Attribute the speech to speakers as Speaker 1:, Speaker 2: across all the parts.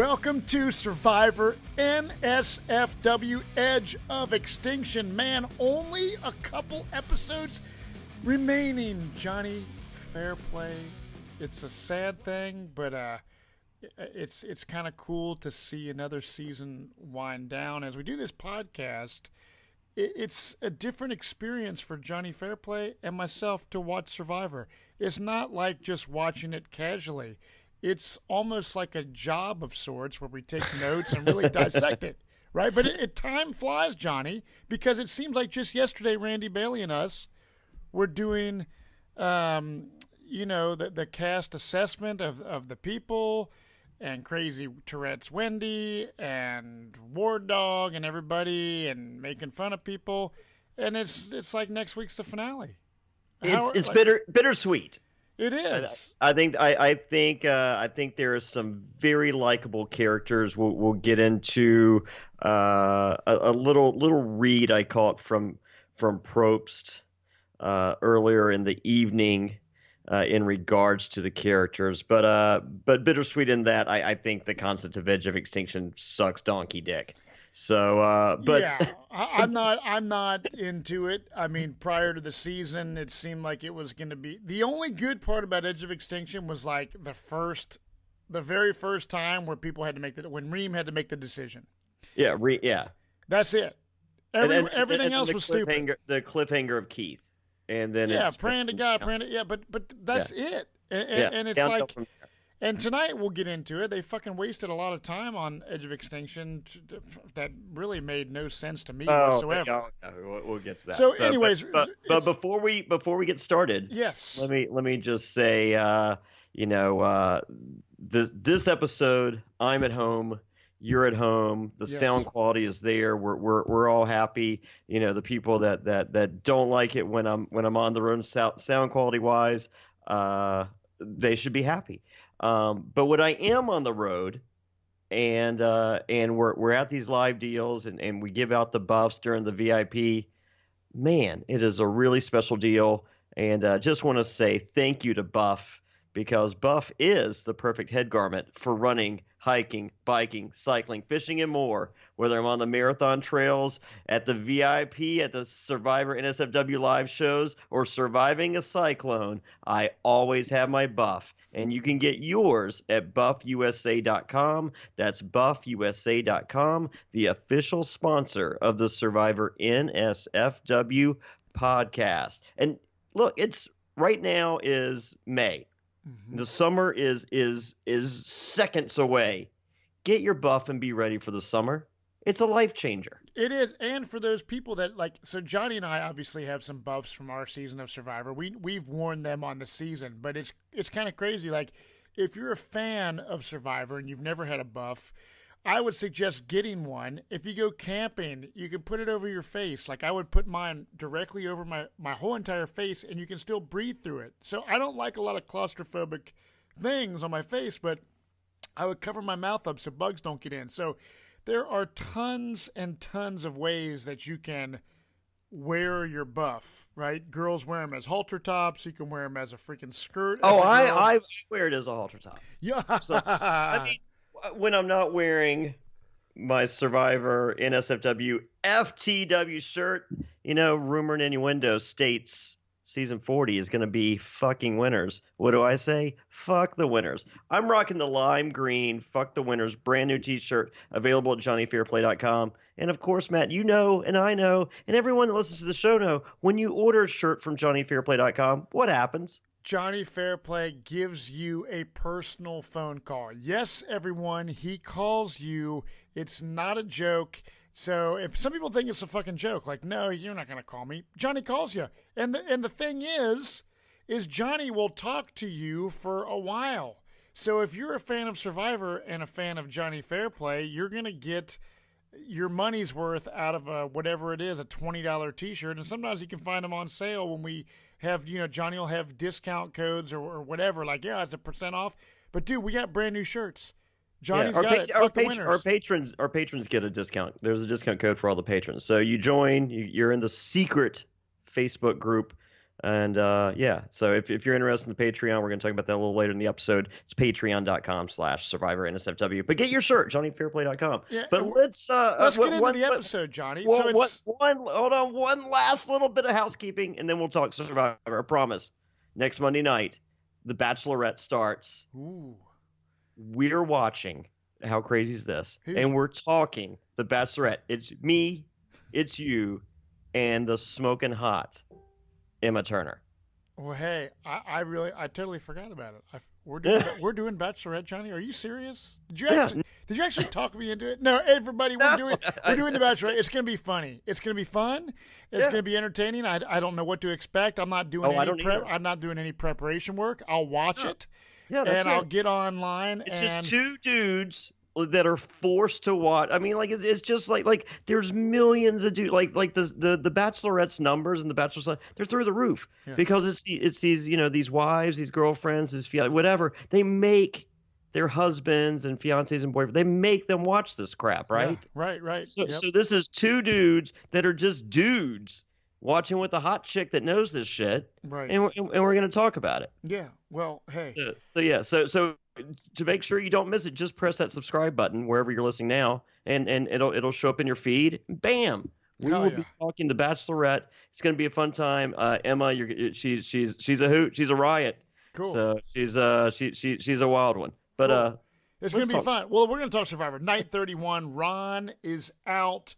Speaker 1: Welcome to Survivor NSFW Edge of Extinction. Man, only a couple episodes remaining. Jonny, Fairplay. It's a sad thing, but it's kind of cool to see another season wind down. As we do this podcast, it's a different experience for Jonny Fairplay and myself to watch Survivor. It's not like just watching it casually. It's almost like a job of sorts where we take notes and really dissect it, right? But time flies, Jonny, because it seems like just yesterday, Randy Bailey and us were doing, the cast assessment of the people and Crazy Tourette's Wendy and Ward Dog and everybody and making fun of people. And it's like next week's the finale.
Speaker 2: It's bittersweet.
Speaker 1: It is.
Speaker 2: I think there are some very likable characters. We'll get into a little read I caught from Probst earlier in the evening in regards to the characters. But bittersweet in that I think the concept of Edge of Extinction sucks donkey dick. So,
Speaker 1: yeah, I'm not into it. I mean, prior to the season, it seemed like it was going to be the only good part about Edge of Extinction was like the very first time where people had to when Reem had to make the decision.
Speaker 2: Yeah,
Speaker 1: that's it. Everything else was stupid.
Speaker 2: The cliffhanger of Keith, and then
Speaker 1: praying to God, but that's it. And it's like. And tonight we'll get into it. They fucking wasted a lot of time on Edge of Extinction that really made no sense to me whatsoever.
Speaker 2: Yeah, we'll get to that.
Speaker 1: So anyways,
Speaker 2: but before we get started,
Speaker 1: yes,
Speaker 2: let me just say, this episode, I'm at home, you're at home, the sound quality is there. We're all happy. The people that don't like it when I'm on the road sound quality wise, they should be happy. But when I am on the road and we're at these live deals and we give out the buffs during the VIP, man, it is a really special deal. And just want to say thank you to Buff, because Buff is the perfect head garment for running, hiking, biking, cycling, fishing, and more. Whether I'm on the marathon trails, at the VIP, at the Survivor NSFW live shows, or surviving a cyclone, I always have my Buff. And you can get yours at buffusa.com. That's buffusa.com, the official sponsor of the Survivor NSFW podcast. And look, it's right now is May. Mm-hmm. The summer is seconds away. Get your Buff and be ready for the summer. It's a life changer.
Speaker 1: It is, and for those people that so Jonny and I obviously have some buffs from our season of Survivor. We've worn them on the season, but it's kind of crazy. Like, if you're a fan of Survivor and you've never had a buff, I would suggest getting one. If you go camping, you can put it over your face. Like, I would put mine directly over my whole entire face, and you can still breathe through it. So I don't like a lot of claustrophobic things on my face, but I would cover my mouth up so bugs don't get in. So there are tons and tons of ways that you can wear your buff, right? Girls wear them as halter tops. You can wear them as a freaking skirt.
Speaker 2: I wear it as a halter top.
Speaker 1: Yeah.
Speaker 2: So, I mean, when I'm not wearing my Survivor NSFW FTW shirt, Rumor and Innuendo states Season 40 is going to be fucking winners. What do I say? Fuck the winners. I'm rocking the lime green, fuck the winners, brand new t-shirt available at johnnyfairplay.com. And of course, Matt, you know, and I know, and everyone that listens to the show know, when you order a shirt from johnnyfairplay.com, what happens?
Speaker 1: Jonny Fairplay gives you a personal phone call. Yes, everyone, he calls you. It's not a joke. So if some people think it's a fucking joke, like, no, you're not going to call me. Jonny calls you. And the thing is Jonny will talk to you for a while. So if you're a fan of Survivor and a fan of Jonny Fairplay, you're going to get your money's worth out of whatever it is, a $20 t-shirt. And sometimes you can find them on sale when we have, Jonny will have discount codes or whatever. Like, yeah, it's 1% off. But dude, we got brand new shirts. Jonny's got it. Fuck the winners.
Speaker 2: Our patrons get a discount. There's a discount code for all the patrons. So you join. You're in the secret Facebook group And yeah, so if you're interested in the Patreon, we're going to talk about that a little later in the episode. It's patreon.com/SurvivorNSFW. But get your shirt, JonnyFairplay.com.
Speaker 1: Yeah,
Speaker 2: But let's
Speaker 1: get into the episode, Jonny. So it's
Speaker 2: hold on, one last little bit of housekeeping, and then we'll talk Survivor. I promise. Next Monday night, The Bachelorette starts.
Speaker 1: Ooh.
Speaker 2: We're watching. How crazy is this? And we're talking The Bachelorette. It's me, it's you, and the smoking hot Emma Turner.
Speaker 1: Well, hey, I totally forgot about it. We're doing Bachelorette, Jonny. Are you serious? Did you actually talk me into it? No, everybody, we're doing the Bachelorette. It's gonna be funny. It's gonna be fun. It's gonna be entertaining. I don't know what to expect. I'm not doing I'm not doing any preparation work. I'll watch it.
Speaker 2: Yeah,
Speaker 1: I'll get online.
Speaker 2: It's just two dudes that are forced to watch. I mean, like it's just like there's millions of dudes. Like the Bachelorette's numbers and the Bachelor's, they're through the roof because it's these these wives, these girlfriends, these whatever. They make their husbands and fiancés and boyfriends. They make them watch this crap, right?
Speaker 1: Yeah, right.
Speaker 2: So this is two dudes that are just dudes watching with a hot chick that knows this shit,
Speaker 1: right?
Speaker 2: And we're going to talk about it.
Speaker 1: Yeah. Well, hey.
Speaker 2: So to make sure you don't miss it, just press that subscribe button wherever you're listening now, and it'll show up in your feed. Bam! We will be talking The Bachelorette. It's going to be a fun time. Emma, she's a hoot. She's a riot.
Speaker 1: Cool.
Speaker 2: So she's a wild one. But
Speaker 1: cool. It's going to be fun. Well, we're going to talk Survivor. Night 31. Ron is out.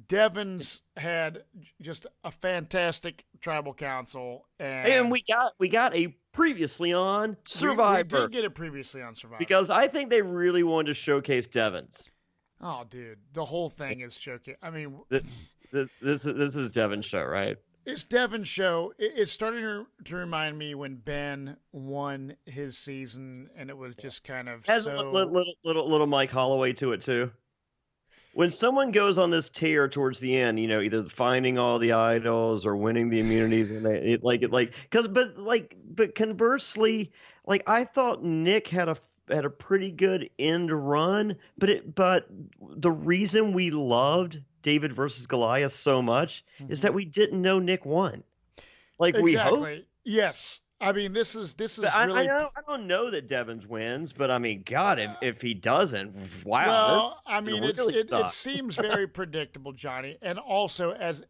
Speaker 1: Devin's had just a fantastic tribal council, and
Speaker 2: we got a previously on Survivor.
Speaker 1: We did get it previously on Survivor
Speaker 2: because I think they really wanted to showcase Devin's.
Speaker 1: Oh, dude, the whole thing is showcase. I mean,
Speaker 2: this is Devin's show, right?
Speaker 1: It's Devin's show. It's starting to remind me when Ben won his season, and it was just kind of
Speaker 2: has a little Mike Holloway to it too. When someone goes on this tear towards the end, either finding all the idols or winning the immunities, and but conversely, I thought Nick had a pretty good end run, but the reason we loved David versus Goliath so much is that we didn't know Nick won. We hope.
Speaker 1: Yes. I mean, this is
Speaker 2: really. I don't know that Devins wins, but I mean, God, if he doesn't, wow.
Speaker 1: Well, I mean, it seems very predictable, Jonny. And also, as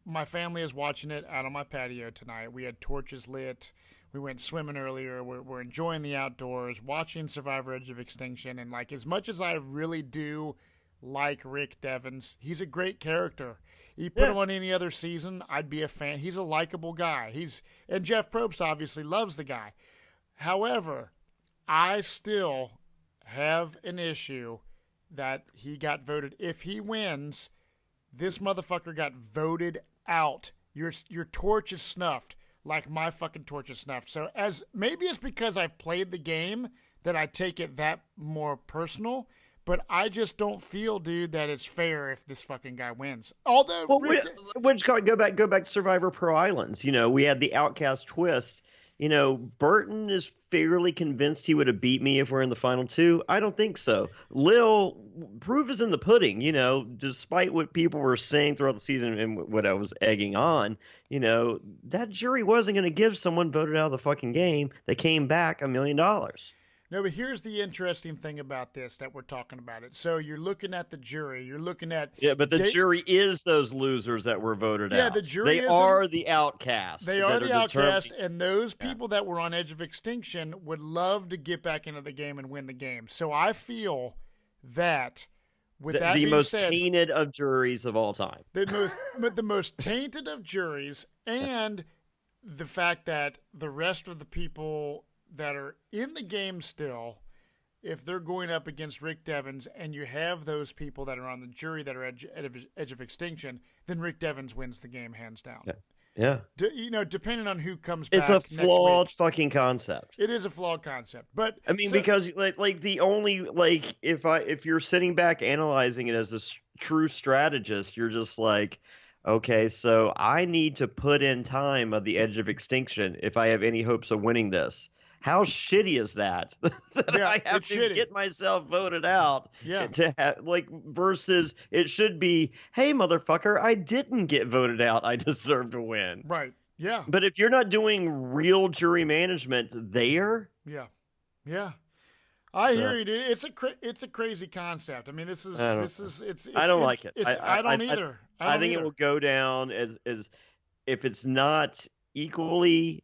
Speaker 1: my family is watching it out on my patio tonight, we had torches lit. We went swimming earlier. We're enjoying the outdoors, watching Survivor Edge of Extinction, and as much as I really do like Rick Devens, he's a great character. You put him on any other season, I'd be a fan. He's a likable guy. And Jeff Probst obviously loves the guy. However, I still have an issue that he got voted. If he wins, this motherfucker got voted out. Your torch is snuffed, like my fucking torch is snuffed. So maybe it's because I played the game that I take it that more personal. But I just don't feel, dude, that it's fair if this fucking guy wins. Although,
Speaker 2: go back to Survivor Pro Islands. We had the Outcast twist. Burton is fairly convinced he would have beat me if we're in the final two. I don't think so. Lil, proof is in the pudding. Despite what people were saying throughout the season and what I was egging on, that jury wasn't going to give someone voted out of the fucking game that came back $1 million.
Speaker 1: No, but here's the interesting thing about this that we're talking about it. So you're looking at the jury. You're looking at
Speaker 2: but the jury is those losers that were voted out.
Speaker 1: Yeah, the jury.
Speaker 2: They are the outcasts.
Speaker 1: They are the outcasts, and those people that were on Edge of Extinction would love to get back into the game and win the game. So I feel that with that being
Speaker 2: most
Speaker 1: said,
Speaker 2: tainted of juries of all time.
Speaker 1: The most tainted of juries, and the fact that the rest of the people that are in the game still, if they're going up against Rick Devens, and you have those people that are on the jury that are Edge of Extinction, then Rick Devens wins the game hands down.
Speaker 2: Yeah.
Speaker 1: Depending on who comes back.
Speaker 2: It's a flawed fucking concept.
Speaker 1: It is a flawed concept, but
Speaker 2: I mean, because the only if you're sitting back analyzing it as a true strategist, you're just like, okay, so I need to put in time of the Edge of Extinction if I have any hopes of winning this. How shitty is that? I have to get myself voted out.
Speaker 1: Yeah.
Speaker 2: To have, versus it should be, hey, motherfucker, I didn't get voted out. I deserve to win.
Speaker 1: Right. Yeah.
Speaker 2: But if you're not doing real jury management there,
Speaker 1: Yeah. Yeah. I
Speaker 2: so,
Speaker 1: hear you, dude. It's a crazy concept. I mean,
Speaker 2: I don't like it.
Speaker 1: I don't either. I
Speaker 2: I
Speaker 1: don't
Speaker 2: think it
Speaker 1: either.
Speaker 2: will go down as if it's not equally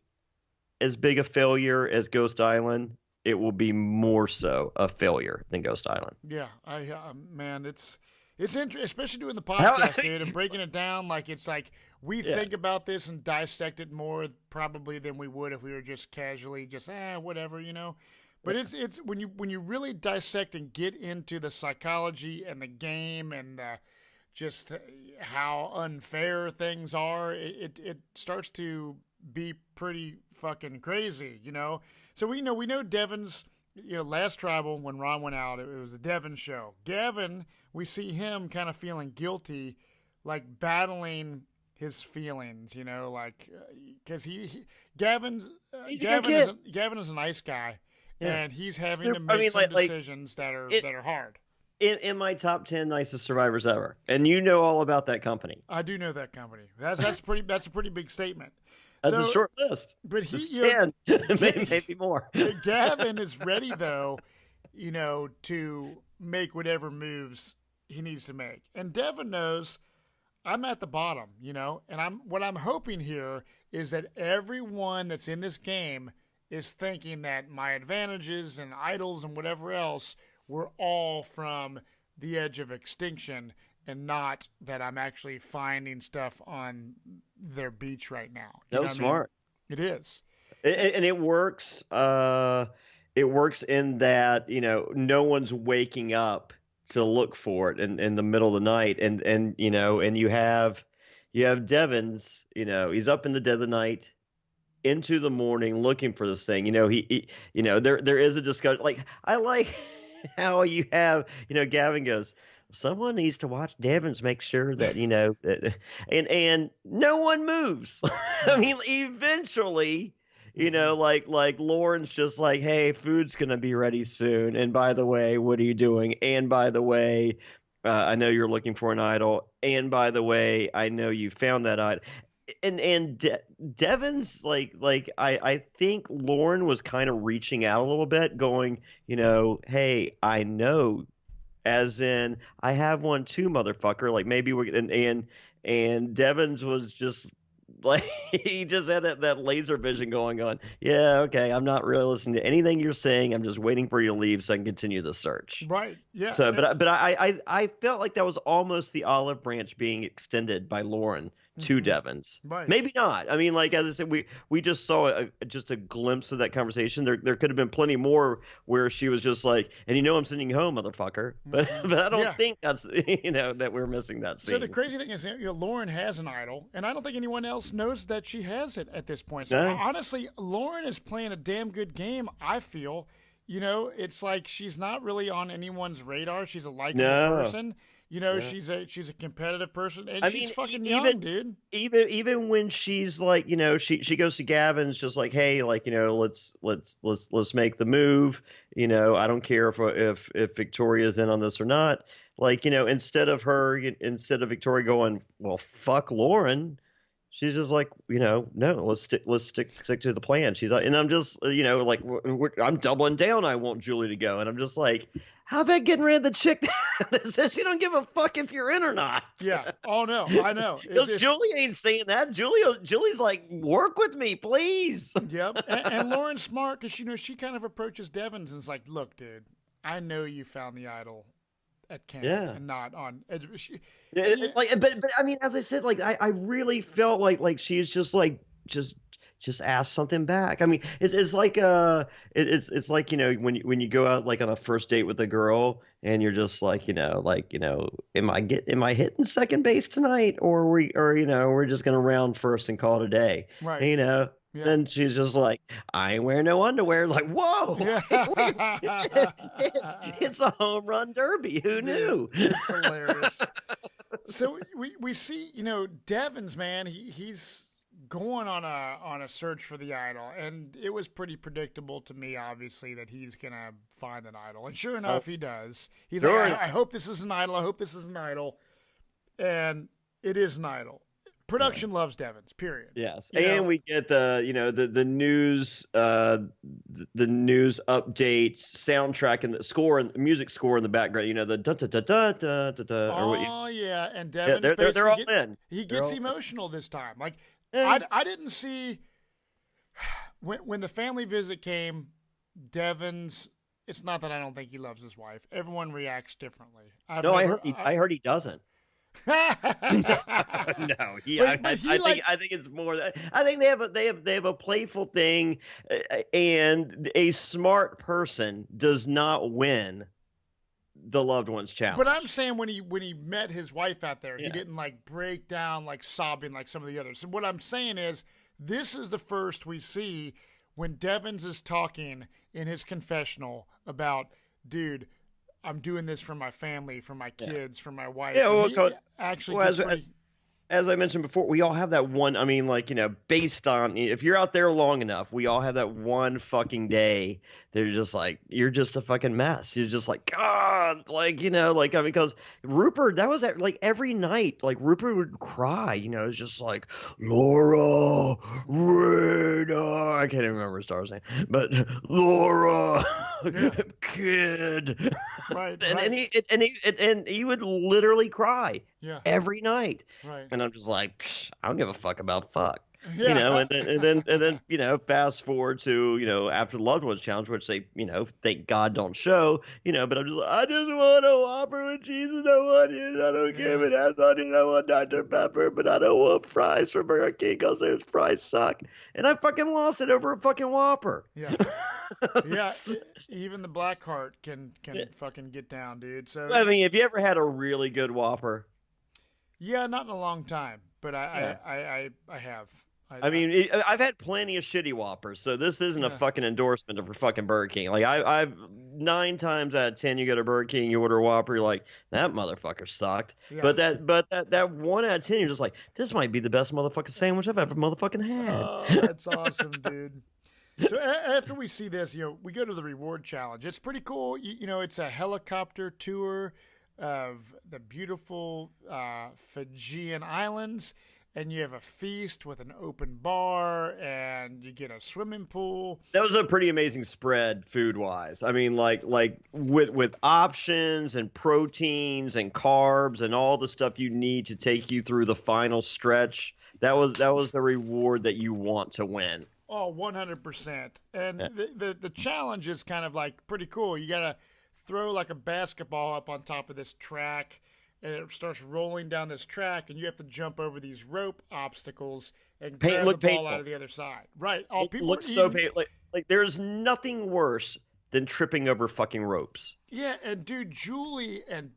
Speaker 2: as big a failure as Ghost Island, it will be more so a failure than Ghost Island.
Speaker 1: Yeah, man, it's interesting, especially doing the
Speaker 2: How,
Speaker 1: podcast, dude, and breaking it down. Like it's like we
Speaker 2: yeah.
Speaker 1: think about this and dissect it more probably than we would if we were just casually just whatever, you know. But it's when you really dissect and get into the psychology and the game and just how unfair things are, it starts to be pretty fucking crazy, you know. So we know Devin's, you know, last tribal when Ron went out, it was a Devin show. Gavin, we see him kind of feeling guilty, like battling his feelings, you know, like because Gavin is a nice guy,
Speaker 2: Yeah.
Speaker 1: and he's having to make some decisions that are hard.
Speaker 2: In my top 10 nicest survivors ever, and you know all about that company.
Speaker 1: I do know that company. That's a pretty big statement.
Speaker 2: That's a short list.
Speaker 1: But he,
Speaker 2: it's 10, maybe more.
Speaker 1: Gavin is ready though, you know, to make whatever moves he needs to make, and Devin knows I'm at the bottom, you know, and what I'm hoping here is that everyone that's in this game is thinking that my advantages and idols and whatever else were all from the Edge of Extinction, and not that I'm actually finding stuff on their beach right now.
Speaker 2: That was smart.
Speaker 1: It is.
Speaker 2: And it works. It works in that, you know, no one's waking up to look for it in the middle of the night. And you know, and you have Devon's, you know, he's up in the dead of the night into the morning looking for this thing. You know, he you know, there is a discussion. Like, I like how you have, you know, Gavin goes, someone needs to watch Devon's, make sure that, you know, and no one moves. I mean, eventually, you know, like Lauren's just like, hey, food's gonna be ready soon. And by the way, what are you doing? And by the way, I know you're looking for an idol. And by the way, I know you found that idol. And Devon's like I think Lauren was kind of reaching out a little bit, going, you know, hey, I know, as in I have one too, motherfucker. Like maybe we're and Devon's was just like he just had that laser vision going on. Yeah, okay, I'm not really listening to anything you're saying. I'm just waiting for you to leave so I can continue the search.
Speaker 1: Right. Yeah.
Speaker 2: So, but I felt like that was almost the olive branch being extended by Lauren to Devon's.
Speaker 1: Right.
Speaker 2: Maybe not. I mean, like, as I said, we just saw just a glimpse of that conversation. There could have been plenty more where she was just like, and you know I'm sending you home, motherfucker. But I don't think that's, you know, that we're missing that scene.
Speaker 1: So the crazy thing is, you know, Lauren has an idol, and I don't think anyone else knows that she has it at this point. So honestly, Lauren is playing a damn good game, I feel. You know, it's like she's not really on anyone's radar. She's a likable person. You know, she's a competitive person, and she's fucking young, dude.
Speaker 2: Even when she's like, you know, she goes to Gavin's just like, hey, like, you know, let's make the move. You know, I don't care if Victoria's in on this or not. Like, you know, instead of Victoria going, well, fuck Lauren, she's just like, you know, no, let's stick to the plan. She's like, and I'm just, you know, like, I'm doubling down. I want Julie to go, and I'm just like, how about getting rid of the chick that says she don't give a fuck if you're in or not?
Speaker 1: Yeah. Oh no, I know.
Speaker 2: Because Julie ain't saying that. Julie's like, work with me, please.
Speaker 1: Yep. And Lauren's smart because, you know, she kind of approaches Devon's and is like, look, dude, I know you found the idol at camp and not on Edge.
Speaker 2: But I mean, as I said, like, I really felt like she's just like just ask something back. I mean, it's like it's like, you know, when you go out like on a first date with a girl and you're just like, you know, am I hitting second base tonight, or you know, we're just gonna round first and call it a day,
Speaker 1: right?
Speaker 2: You know. Yeah. Then she's just like, I ain't wearing no underwear. Like, whoa, it's a home run derby. Who knew?
Speaker 1: It's hilarious. So we see, you know, Devon's, man, he's going on a search for the idol, and it was pretty predictable to me, obviously, that he's gonna find an idol, and sure enough, he does. He's like, I hope this is an idol. I hope this is an idol, and it is an idol. Production loves Devins, period.
Speaker 2: Yes,
Speaker 1: You know?
Speaker 2: we get the the news the news updates, soundtrack, and the score and music score in the background. The da da da da da da da.
Speaker 1: Oh yeah, and
Speaker 2: Yeah,
Speaker 1: Devins
Speaker 2: they're all in.
Speaker 1: He gets emotional this time. Like
Speaker 2: Yeah.
Speaker 1: I didn't see when the family visit came, Devins. It's not that I don't think he loves his wife. Everyone reacts differently.
Speaker 2: I heard he doesn't. No, I think it's more that I think they have a playful thing, and a smart person does not win the loved ones challenge.
Speaker 1: But I'm saying when he met his wife out there, he didn't like break down like sobbing like some of the others. So what I'm saying is this is the first we see when Devins is talking in his confessional about, dude, I'm doing this for my family, for my kids, for my wife.
Speaker 2: Yeah, well, as I mentioned before, we all have that one. I mean, like, based on, if you're out there long enough, we all have that one fucking day that you're just like, you're just a fucking mess. You're just like, God, like, because Rupert, that was like every night, like Rupert would cry, it's just like, Laura, Rita, I can't even remember his star's name, but Laura, kid.
Speaker 1: Right.
Speaker 2: And he would literally cry every night.
Speaker 1: Right.
Speaker 2: And I'm just like, I don't give a fuck about fuck.
Speaker 1: Yeah.
Speaker 2: And then fast forward to, after the loved ones challenge, which they, thank God don't show, but I'm just like, I just want a Whopper with cheese and no onions. I don't care if it has onion. I want Dr. Pepper, but I don't want fries from Burger King because their fries suck. And I fucking lost it over a fucking Whopper.
Speaker 1: Yeah. Yeah. Even the black heart can fucking get down, dude. So
Speaker 2: I mean, have you ever had a really good Whopper?
Speaker 1: Yeah, not in a long time, but I have.
Speaker 2: I've had plenty of shitty Whoppers, so this isn't a fucking endorsement for fucking Burger King. Like, I've 9 times out of 10, you go to Burger King, you order a Whopper, you're like, that motherfucker sucked. Yeah. But that 1 out of 10, you're just like, this might be the best motherfucking sandwich I've ever motherfucking had.
Speaker 1: Oh, that's awesome, dude. So after we see this, we go to the reward challenge. It's pretty cool. It's a helicopter tour of the beautiful Fijian islands. And you have a feast with an open bar, and you get a swimming pool.
Speaker 2: That was a pretty amazing spread, food-wise. I mean, like with options and proteins and carbs and all the stuff you need to take you through the final stretch. That was the reward that you want to win.
Speaker 1: Oh, 100%. And the challenge is kind of like pretty cool. You got to throw like a basketball up on top of this track, and it starts rolling down this track, and you have to jump over these rope obstacles and grab the ball out of the other side. Right.
Speaker 2: Oh, people look so painful. Like there's nothing worse than tripping over fucking ropes.
Speaker 1: Yeah, and dude, Julie and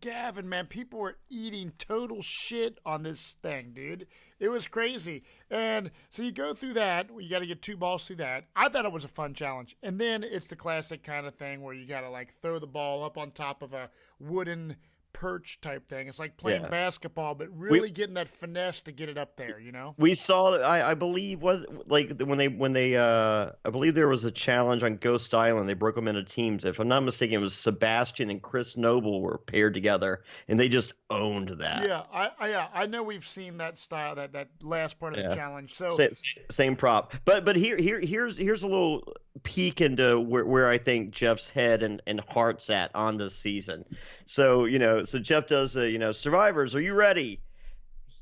Speaker 1: Gavin, man, people were eating total shit on this thing, dude. It was crazy. And so you go through that. You got to get 2 balls through that. I thought it was a fun challenge. And then it's the classic kind of thing where you got to like throw the ball up on top of a wooden perch type thing. It's like playing basketball, but really getting that finesse to get it up there,
Speaker 2: We saw, I believe, was like when they I believe there was a challenge on Ghost Island. They broke them into teams. If I'm not mistaken, it was Sebastian and Chris Noble were paired together, and they just owned that.
Speaker 1: Yeah, I know we've seen that style, that last part of the challenge. So
Speaker 2: same prop, but here's a little peek into where I think Jeff's head and heart's at on this season. So so Jeff does Survivors, are you ready?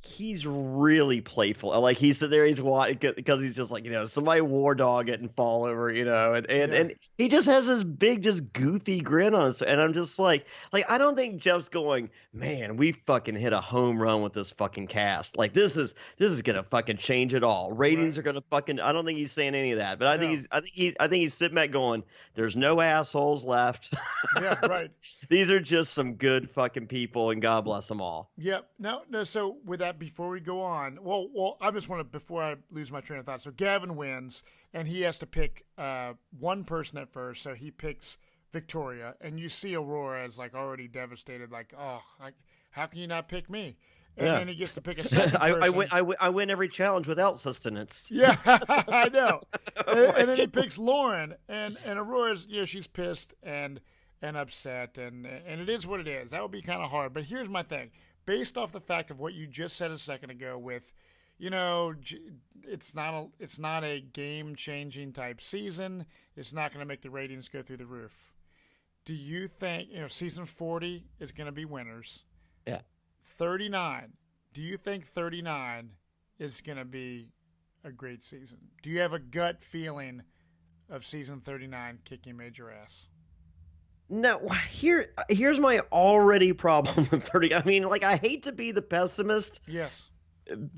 Speaker 2: He's really playful. Like he's sitting there, he's watching because he's just like, somebody war dog it and fall over, and he just has this big, just goofy grin on his, and I'm just like I don't think Jeff's going, man, we fucking hit a home run with this fucking cast. Like this is gonna fucking change it all. Ratings are gonna fucking. I don't think he's saying any of that, but I think he's sitting back going, there's no assholes left.
Speaker 1: Yeah, right.
Speaker 2: These are just some good fucking people, and God bless them all.
Speaker 1: Yep. No. So with that, before we go on, well, I just want to, before I lose my train of thought. So Gavin wins, and he has to pick one person at first. So he picks Victoria, and you see Aurora is like already devastated, like, oh, how can you not pick me? And then he gets to pick a second person.
Speaker 2: I win every challenge without sustenance.
Speaker 1: Yeah, I know. And then he picks Lauren, and Aurora's, she's pissed and upset, and it is what it is. That would be kind of hard. But here's my thing. based off the fact of what you just said a second ago with, you know, it's not a game-changing type season. It's not going to make the ratings go through the roof. Do you think, you know, season 40 is going to be winners?
Speaker 2: Yeah.
Speaker 1: 39. Do you think 39 is going to be a great season? Do you have a gut feeling of season 39 kicking major ass?
Speaker 2: No, here's my already problem with 30. I mean, like, I hate to be the pessimist.
Speaker 1: Yes.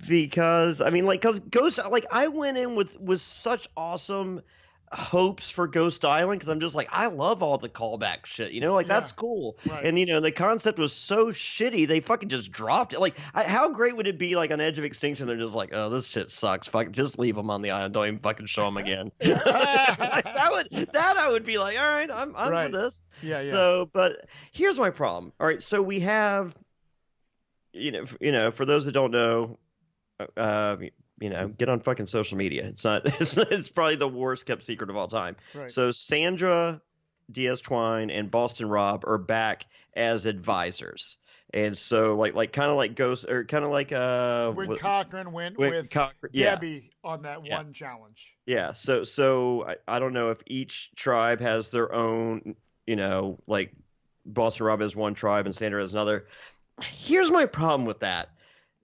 Speaker 2: Because I mean, like, because Ghost, like, I went in with such awesome hopes for Ghost Island because I'm just like, I love all the callback shit, you know, like that's cool.
Speaker 1: Right.
Speaker 2: And you know, the concept was so shitty, they fucking just dropped it. Like, how great would it be, like, on Edge of Extinction? They're just like, oh, this shit sucks. Fuck, just leave them on the island. Don't even fucking show them again. that I would be like, all right, I'm
Speaker 1: right.
Speaker 2: for this.
Speaker 1: Yeah.
Speaker 2: So, but here's my problem. All right, so we have, you know, for those that don't know, you know, get on fucking social media. It's probably the worst kept secret of all time.
Speaker 1: Right.
Speaker 2: So Sandra Diaz Twine and Boston Rob are back as advisors. And so like kind of like Ghost, or kind of like
Speaker 1: when Cochran went with Debbie on that one challenge.
Speaker 2: Yeah. So I don't know if each tribe has their own, you know, like Boston Rob has one tribe and Sandra has another. Here's my problem with that.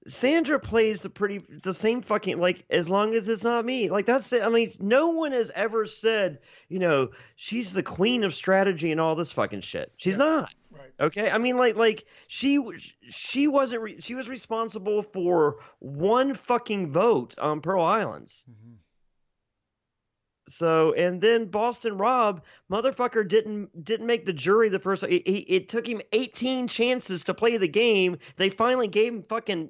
Speaker 2: Sandra plays the same fucking, like, as long as it's not me. Like, that's it. I mean, no one has ever said, you know, she's the queen of strategy and all this fucking shit. She's not.
Speaker 1: Right. Okay.
Speaker 2: I mean, like she was responsible for one fucking vote on Pearl Islands. Mm-hmm. So, and then Boston Rob, motherfucker, didn't make the jury the first. It took him 18 chances to play the game. They finally gave him fucking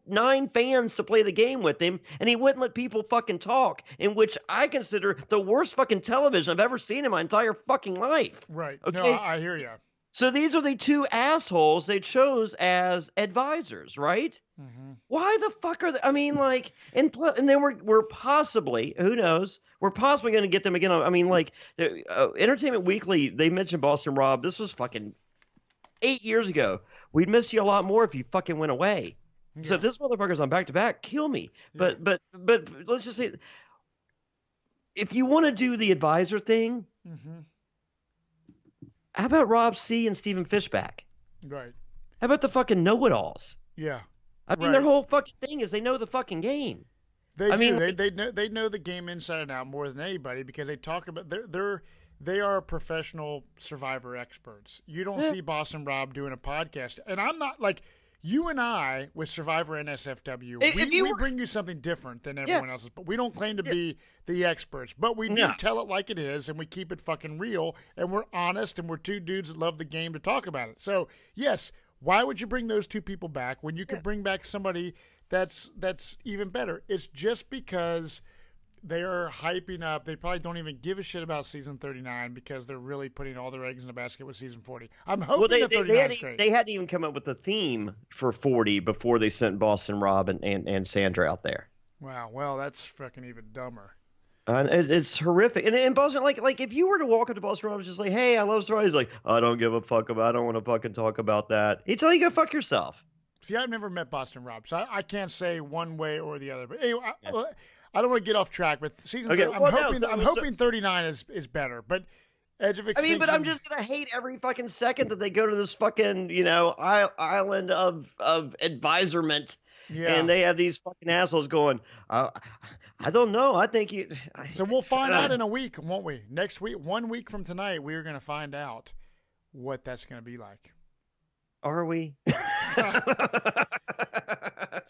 Speaker 2: 9 fans to play the game with him, and he wouldn't let people fucking talk, in which I consider the worst fucking television I've ever seen in my entire fucking life.
Speaker 1: Right.
Speaker 2: Okay?
Speaker 1: No, I hear you.
Speaker 2: So these are the 2 assholes they chose as advisors, right? Mm-hmm. Why the fuck are they? I mean, like, and then we're possibly, who knows? We're possibly going to get them again. I mean, like, Entertainment Weekly, they mentioned Boston Rob. This was fucking 8 years ago. We'd miss you a lot more if you fucking went away. Yeah. So if this motherfucker's on back-to-back, kill me. Yeah. But let's just say, if you want to do the advisor thing, mm-hmm. How about Rob C. and Stephen Fishback?
Speaker 1: Right.
Speaker 2: How about the fucking know-it-alls?
Speaker 1: Yeah.
Speaker 2: I mean, their whole fucking thing is they know the fucking game.
Speaker 1: They know the game inside and out more than anybody because they talk about they are professional Survivor experts. You don't see Boston Rob doing a podcast, and I'm not like you and I with Survivor NSFW. We bring you something different than everyone else's, but we don't claim to be the experts. But we do tell it like it is, and we keep it fucking real, and we're honest, and we're 2 dudes that love the game to talk about it. So yes, why would you bring those 2 people back when you could bring back somebody that's even better? It's just because they are hyping up. They probably don't even give a shit about season 39 because they're really putting all their eggs in the basket with season 40. I'm hoping that 39 is great.
Speaker 2: They hadn't even come up with a theme for 40 before they sent Boston Rob and Sandra out there.
Speaker 1: Wow. Well, that's fucking even dumber.
Speaker 2: It's horrific. And Boston, like if you were to walk up to Boston Rob and just like, hey, I love Survivor, he's like, I don't give a fuck I don't want to fucking talk about that. He'd tell you go fuck yourself.
Speaker 1: See, I've never met Boston Rob, so I can't say one way or the other. But anyway, I don't want to get off track, but season I'm hoping 39 is better. But Edge of Extinction.
Speaker 2: I mean, but I'm just gonna hate every fucking second that they go to this fucking, you know, island of adviserment, and they have these fucking assholes going. I don't know. I think you.
Speaker 1: So we'll find out in a week, won't we? Next week, 1 week from tonight, we're gonna find out what that's gonna be like.
Speaker 2: Are we?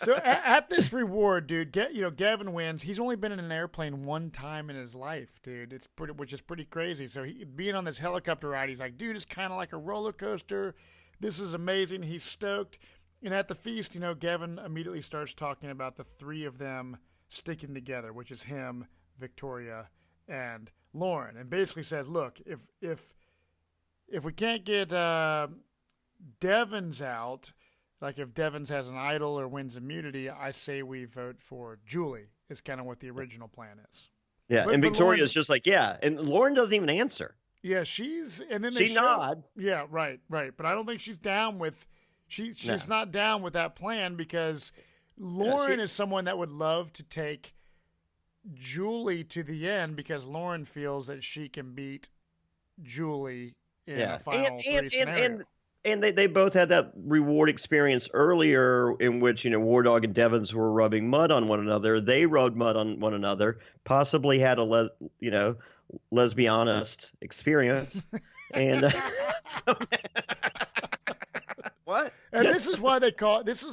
Speaker 1: So at this reward, dude, Gavin wins. He's only been in an airplane 1 time in his life, dude. Which is pretty crazy. So being on this helicopter ride, he's like, dude, it's kind of like a roller coaster. This is amazing. He's stoked. And at the feast, Gavin immediately starts talking about the 3 of them sticking together, which is him, Victoria, and Lauren, and basically says, look, if we can't get Devens out. Like if Devens has an idol or wins immunity, I say we vote for Julie. Is kind of what the original plan is.
Speaker 2: Yeah, and Victoria's just like, yeah, and Lauren doesn't even answer.
Speaker 1: Yeah, she nods. Yeah, right. But I don't think she's down with She's not down with that plan because Lauren is someone that would love to take Julie to the end because Lauren feels that she can beat Julie in a final three scenario.
Speaker 2: And they both had that reward experience earlier in which, War Dog and Devons were rubbing mud on one another. They rubbed mud on one another, possibly had a, lesbianist experience. And what?
Speaker 1: And this is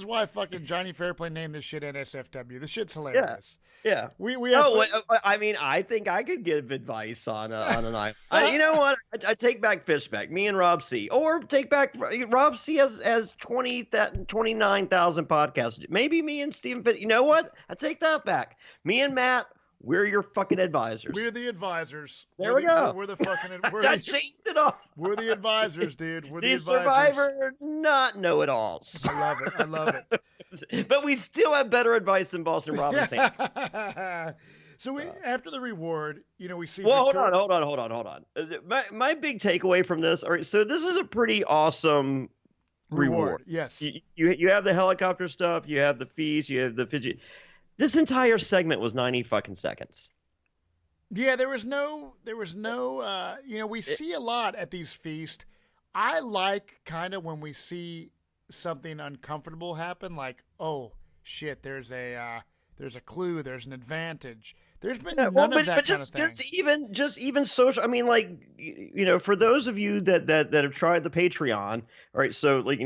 Speaker 1: why fucking Johnny Fairplay named this shit NSFW. This shit's hilarious.
Speaker 2: Yeah. I think I could give advice on an island. You know what? I take back Fishback. Me and Rob C. Or take back Rob C. has 29,000 podcasts. Maybe me and Stephen Fitt. You know what? I take that back. Me and Matt. We're your fucking advisors.
Speaker 1: We're the advisors.
Speaker 2: There we go.
Speaker 1: We're the fucking.
Speaker 2: I changed it all.
Speaker 1: We're the advisors, dude. We're the advisors.
Speaker 2: Survivor not know-it-alls.
Speaker 1: I love it.
Speaker 2: But we still have better advice than Boston Robinson.
Speaker 1: So after the reward, we see.
Speaker 2: Well, hold on. My big takeaway from this. All right, so this is a pretty awesome reward.
Speaker 1: Yes.
Speaker 2: You have the helicopter stuff. You have the feast. You have the fidget. This entire segment was 90 fucking seconds.
Speaker 1: Yeah, there was no, we see a lot at these feasts. I like kind of when we see something uncomfortable happen, like, oh shit, there's a clue, there's an advantage. There's been none of that kind of thing.
Speaker 2: Just even social. I mean, like, for those of you that have tried the Patreon, all right. So like,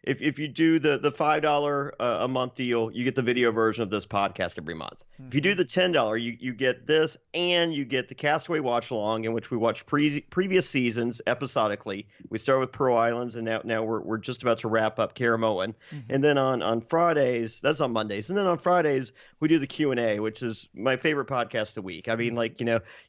Speaker 2: If you do the $5 a month deal, you get the video version of this podcast every month. Mm-hmm. If you do the $10, you get this, and you get the Castaway Watch Along, in which we watch previous seasons episodically. We start with Pearl Islands, and now we're just about to wrap up Caramoan. Mm-hmm. And then on Fridays, that's on Mondays, and then on Fridays we do the Q&A, which is my favorite podcast of the week. I mean, like,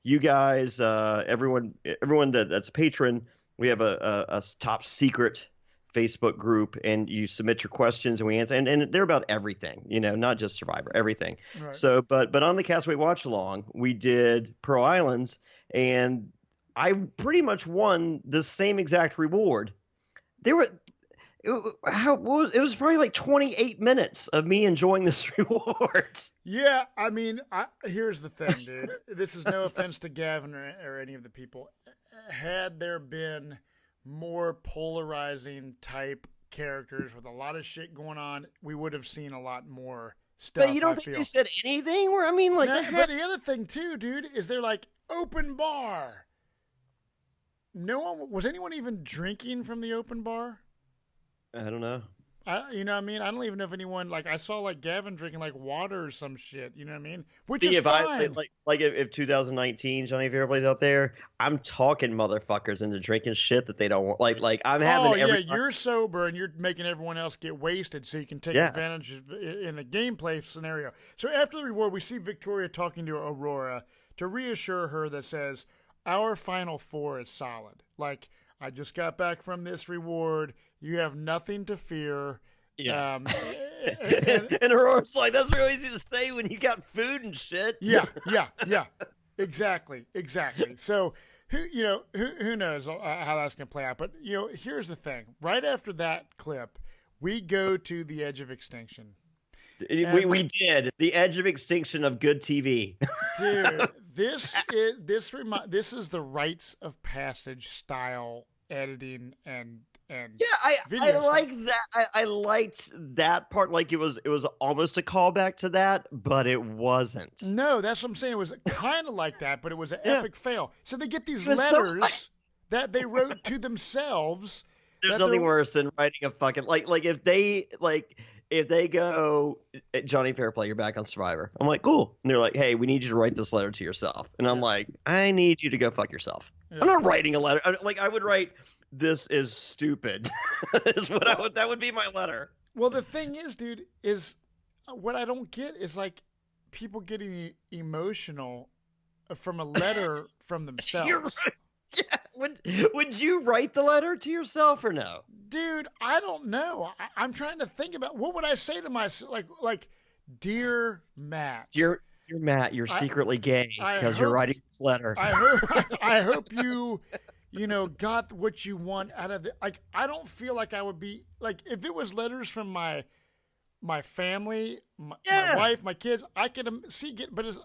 Speaker 2: you guys, everyone that's a patron, we have a top secret Facebook group, and you submit your questions and we answer, and they're about everything, not just Survivor, everything. Right. So, but on the Castaway Watch Along, we did Pearl Islands, and I pretty much won the same exact reward. It was probably like 28 minutes of me enjoying this reward.
Speaker 1: Yeah, I mean, here's the thing, dude. This is no offense to Gavin or any of the people. Had there been more polarizing type characters with a lot of shit going on, we would have seen a lot more stuff.
Speaker 2: But you don't think they said anything? Where, I mean, like,
Speaker 1: but the other thing too, dude, is they're like open bar. Was anyone even drinking from the open bar?
Speaker 2: I don't know.
Speaker 1: I don't even know if anyone, like, I saw like Gavin drinking like water or some shit. You know what I mean? Which is fine.
Speaker 2: If 2019 Johnny Fairplay's out there, I'm talking motherfuckers into drinking shit that they don't want. Like I'm having.
Speaker 1: You're sober and you're making everyone else get wasted so you can take advantage of, in the gameplay scenario. So after the reward, we see Victoria talking to Aurora to reassure her that says, "Our final four is solid. Like, I just got back from this reward. You have nothing to fear."
Speaker 2: Yeah. And Aurora's like, that's real easy to say when you got food and shit.
Speaker 1: Yeah. Exactly. So, who knows how that's going to play out. But, here's the thing. Right after that clip, we go to the Edge of Extinction.
Speaker 2: We did. The Edge of Extinction of good TV.
Speaker 1: Dude, this is the rites of passage style editing and
Speaker 2: I like that. I liked that part. Like, it was almost a callback to that, but it wasn't.
Speaker 1: No, that's what I'm saying. It was kind of like that, but it was an epic fail. So they get these letters that they wrote to themselves.
Speaker 2: There's nothing worse than writing a fucking if they go, Johnny Fairplay, you're back on Survivor. I'm like, cool. And they're like, hey, we need you to write this letter to yourself. And I'm like, I need you to go fuck yourself. Yeah. I'm not writing a letter. I would write, this is stupid. That would be my letter.
Speaker 1: Well, the thing is, dude, is what I don't get is like people getting emotional from a letter from themselves.
Speaker 2: You're right. Yeah. Would you write the letter to yourself or no?
Speaker 1: Dude, I don't know. I'm trying to think about what would I say to myself, like, dear Matt.
Speaker 2: Dear Matt, you're secretly gay because you're writing this letter.
Speaker 1: I hope you got what you want out of it. Like, I don't feel like I would be like, if it was letters from my family, my wife, my kids, I could but it's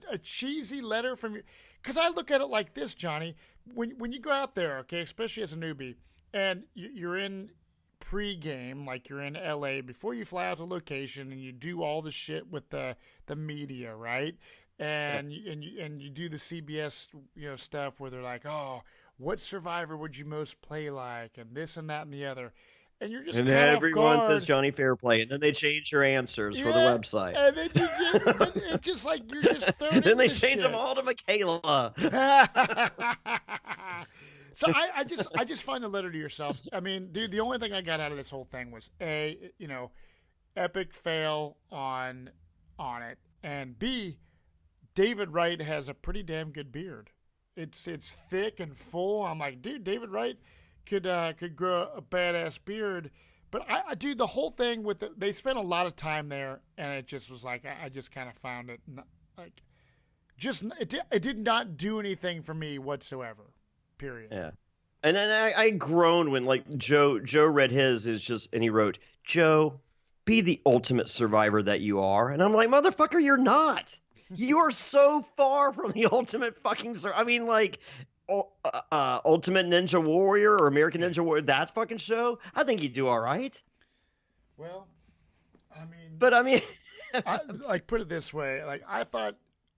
Speaker 1: a cheesy letter from you. Because I look at it like this, Johnny. When you go out there, okay, especially as a newbie, and you're in pre-game, like you're in LA, before you fly out to location, and you do all the shit with the media, right? And you do the CBS stuff where they're like, oh, what Survivor would you most play like, and this and that and the other, and you're just
Speaker 2: and then everyone says Johnny Fairplay, and then they change your answers for the website,
Speaker 1: and then it's just like you're just thrown.
Speaker 2: Then they change them all to Michaela.
Speaker 1: So I just find the letter to yourself. I mean, dude, the only thing I got out of this whole thing was epic fail on it, and B, David Wright has a pretty damn good beard. It's thick and full. I'm like, dude, David Wright could grow a badass beard. But I do the whole thing with they spent a lot of time there, and it just was like I just kind of found it like it did not do anything for me whatsoever. Period.
Speaker 2: Yeah. And then I groaned when like Joe read his is just, and he wrote, Joe, be the ultimate survivor that you are. And I'm like, motherfucker, you're not. You are so far from the ultimate fucking I mean, like, Ultimate Ninja Warrior or American Ninja Warrior, that fucking show, I think you'd do all right.
Speaker 1: Well, I mean, like, put it this way, like, I thought,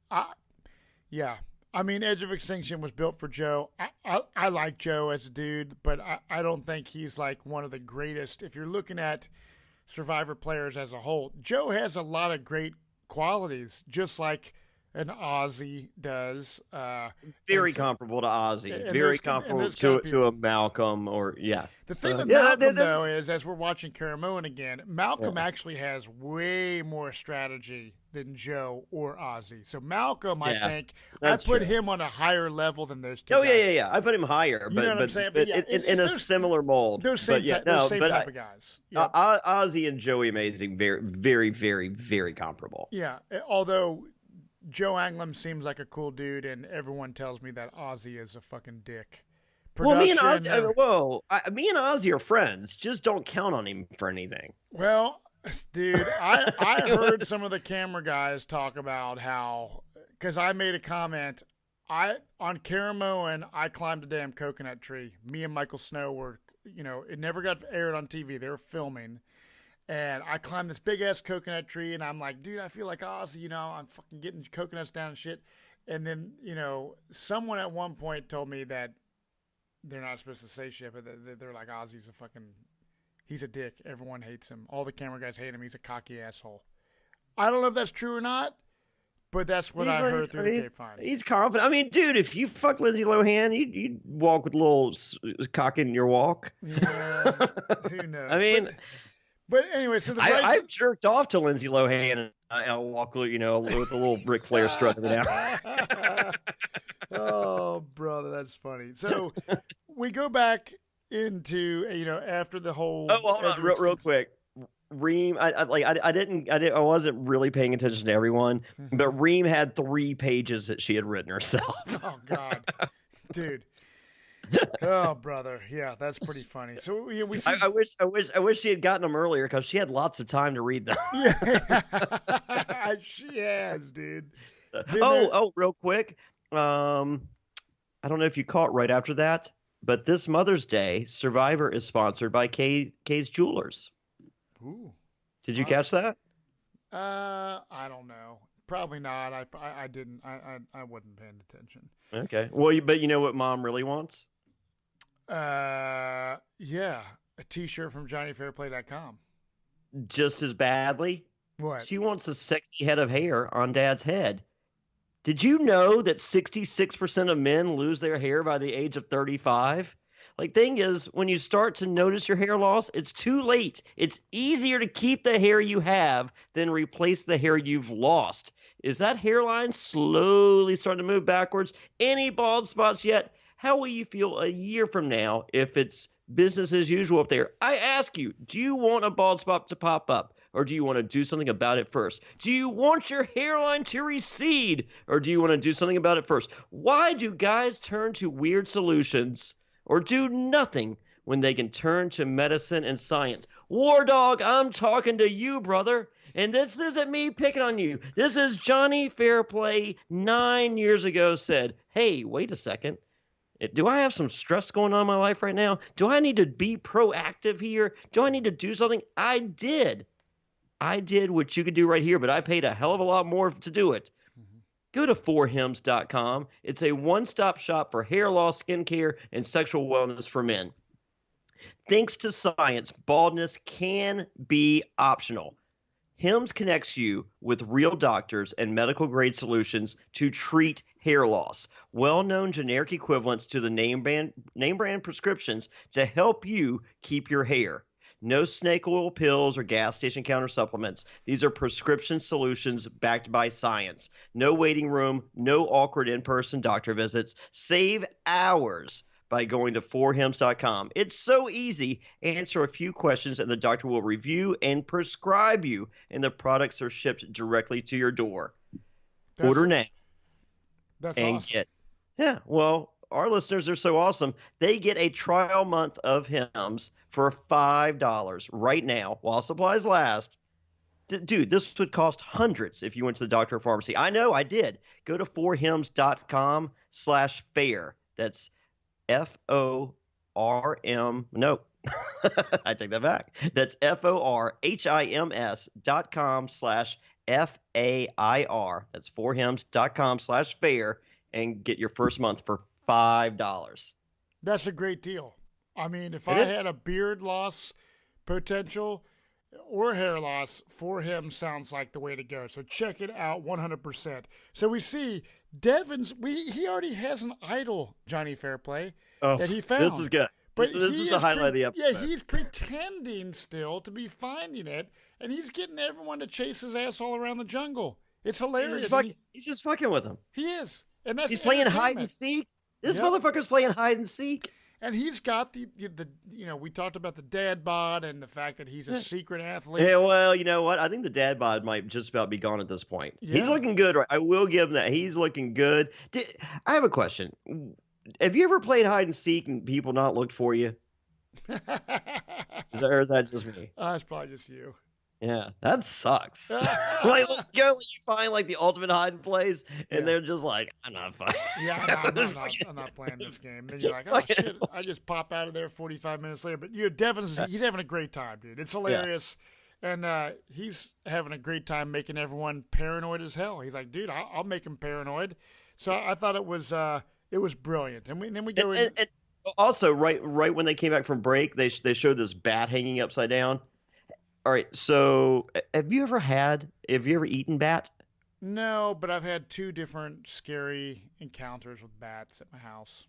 Speaker 1: I mean, Edge of Extinction was built for Joe. I like Joe as a dude, but I don't think he's like one of the greatest. If you're looking at Survivor players as a whole, Joe has a lot of great qualities, just like an Ozzy does.
Speaker 2: Very comparable to Ozzy. Very comparable to a Malcolm or, The
Speaker 1: thing with Malcolm, though, is as we're watching Caramoan again, Malcolm actually has way more strategy than Joe or Ozzy. So Malcolm, I think, I put him on a higher level than those two guys.
Speaker 2: Yeah. I put him higher, but,
Speaker 1: what I'm saying?
Speaker 2: But in a similar mold.
Speaker 1: Those same type of guys.
Speaker 2: Yep. Ozzy and Joey Amazing, very, very, very, very comparable.
Speaker 1: Yeah, although Joe Anglem seems like a cool dude, and everyone tells me that Ozzy is a fucking dick.
Speaker 2: Well, me and Ozzy are friends. Just don't count on him for anything.
Speaker 1: Well, dude, I heard some of the camera guys talk about how, because I made a comment, on Caramoan, I climbed a damn coconut tree. Me and Michael Snow were, it never got aired on TV. They were filming. And I climbed this big-ass coconut tree, and I'm like, dude, I feel like Ozzy, I'm fucking getting coconuts down and shit. And then, someone at one point told me that they're not supposed to say shit, but they're like, Ozzy's he's a dick. Everyone hates him. All the camera guys hate him. He's a cocky asshole. I don't know if that's true or not, but that's what I heard through the grapevine.
Speaker 2: He's confident. I mean, dude, if you fuck Lindsay Lohan, you'd walk with a little cock in your walk.
Speaker 1: Yeah, who knows?
Speaker 2: I mean...
Speaker 1: But anyway, so
Speaker 2: I've jerked off to Lindsay Lohan, and I'll walk, with a little Ric Flair strut every now.
Speaker 1: Oh, brother, that's funny. So we go back into after the whole.
Speaker 2: Oh, hold on, real quick. Reem, I wasn't really paying attention to everyone, but Reem had 3 pages that she had written herself.
Speaker 1: Oh God, dude. Oh, brother, yeah, that's pretty funny. So we see...
Speaker 2: I wish she had gotten them earlier because she had lots of time to read them.
Speaker 1: Yeah, she has, dude.
Speaker 2: Real quick, I don't know if you caught right after that, but this Mother's Day, Survivor is sponsored by Kay's Jewelers.
Speaker 1: Ooh,
Speaker 2: did you catch that?
Speaker 1: I don't know. Probably not. I didn't. I wasn't paying attention.
Speaker 2: Okay. Well, but you know what Mom really wants?
Speaker 1: Yeah, a T-shirt from JohnnyFairplay.com.
Speaker 2: Just as badly?
Speaker 1: What?
Speaker 2: She wants a sexy head of hair on Dad's head. Did you know that 66% of men lose their hair by the age of 35? Like, thing is, when you start to notice your hair loss, it's too late. It's easier to keep the hair you have than replace the hair you've lost. Is that hairline slowly starting to move backwards? Any bald spots yet? How will you feel a year from now if it's business as usual up there? I ask you, do you want a bald spot to pop up? or do you want to do something about it first? Do you want your hairline to recede, or do you want to do something about it first? Why do guys turn to weird solutions or do nothing when they can turn to medicine and science? War Dog, I'm talking to you, brother. And this isn't me picking on you. This is Jonny Fairplay 9 years ago said, hey, wait a second. Do I have some stress going on in my life right now? Do I need to be proactive here? Do I need to do something? I did. I did what you could do right here, but I paid a hell of a lot more to do it. Mm-hmm. Go to 4hims.com. It's a one-stop shop for hair loss, skincare, and sexual wellness for men. Thanks to science, baldness can be optional. Hims connects you with real doctors and medical-grade solutions to treat hair loss. Well-known generic equivalents to the name brand prescriptions to help you keep your hair. No snake oil pills or gas station counter supplements. These are prescription solutions backed by science. No waiting room, no awkward in-person doctor visits. Save hours by going to 4hims.com. It's so easy. Answer a few questions and the doctor will review and prescribe you, and the products are shipped directly to your door. Order now.
Speaker 1: That's
Speaker 2: and
Speaker 1: awesome.
Speaker 2: Well, our listeners are so awesome. They get a trial month of Hims for $5 right now while supplies last. Dude, this would cost hundreds if you went to the doctor or pharmacy. I know, I did. Go to 4hims.com/fair. That's FORM. No, I take that back. That's FORHIMS.com/FAIR. That's 4hims.com/fair and get your first month for $5.
Speaker 1: That's a great deal. I mean, if I had a beard loss potential or hair loss, 4Him sounds like the way to go. So check it out 100%. So we see Devin's, he already has an idol, Jonny Fairplay, that he found.
Speaker 2: This is good. But this is the highlight of the episode.
Speaker 1: Yeah, he's pretending still to be finding it, and he's getting everyone to chase his ass all around the jungle. It's hilarious.
Speaker 2: He's just fucking with him.
Speaker 1: He is. And that's
Speaker 2: he's playing hide and seek. This motherfucker's playing hide and seek.
Speaker 1: And he's got the we talked about the dad bod and the fact that he's a secret athlete.
Speaker 2: Yeah, well, you know what? I think the dad bod might just about be gone at this point.
Speaker 1: Yeah.
Speaker 2: He's looking good. Right? I will give him that. He's looking good. I have a question. Have you ever played hide and seek and people not looked for you? Or is that just me?
Speaker 1: It's probably just you.
Speaker 2: Yeah, that sucks. Like, let's go. You find like the ultimate hiding place, and they're just like, "I'm not fine."
Speaker 1: Yeah, I'm not playing this game. And then you're like, "Oh shit!" I just pop out of there 45 minutes later. But he's having a great time, dude. It's hilarious, and he's having a great time making everyone paranoid as hell. He's like, "Dude, I'll make him paranoid." So I thought it was brilliant. And then we go in.
Speaker 2: And also, right when they came back from break, they showed this bat hanging upside down. All right, so have you ever eaten bat?
Speaker 1: No, but I've had 2 different scary encounters with bats at my house.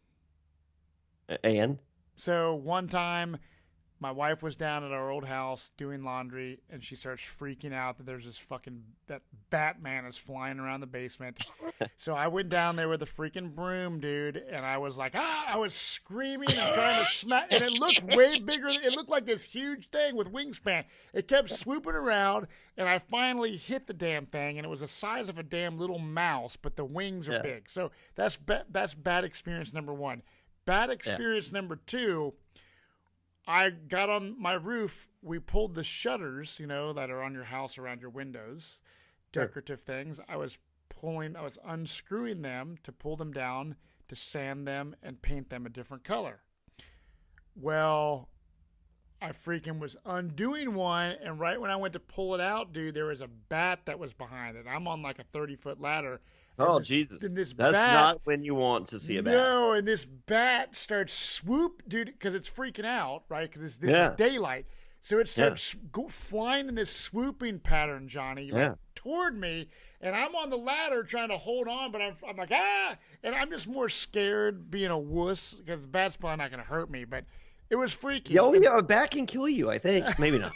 Speaker 2: And?
Speaker 1: So one time, my wife was down at our old house doing laundry, and she starts freaking out that there's that Batman is flying around the basement. So I went down there with a freaking broom, dude, and I was like, I was screaming and trying to smack, and it looked way bigger. It looked like this huge thing with wingspan. It kept swooping around, and I finally hit the damn thing, and it was the size of a damn little mouse, but the wings are big. So that's bad experience number 1. Bad experience number 2, I got on my roof. We pulled the shutters, that are on your house around your windows, decorative things. I was unscrewing them to pull them down, to sand them and paint them a different color. Well, I freaking was undoing one, and right when I went to pull it out, dude, there was a bat that was behind it. I'm on like a 30-foot ladder.
Speaker 2: Oh, Jesus. That's not when you want to see a bat.
Speaker 1: No, and this bat starts dude, because it's freaking out, right? Because this is daylight. So it starts flying in this swooping pattern, Jonny, toward me. And I'm on the ladder trying to hold on, but I'm like, and I'm just more scared being a wuss because the bat's probably not going to hurt me, but it was freaky.
Speaker 2: A bat can kill you, I think. Maybe not.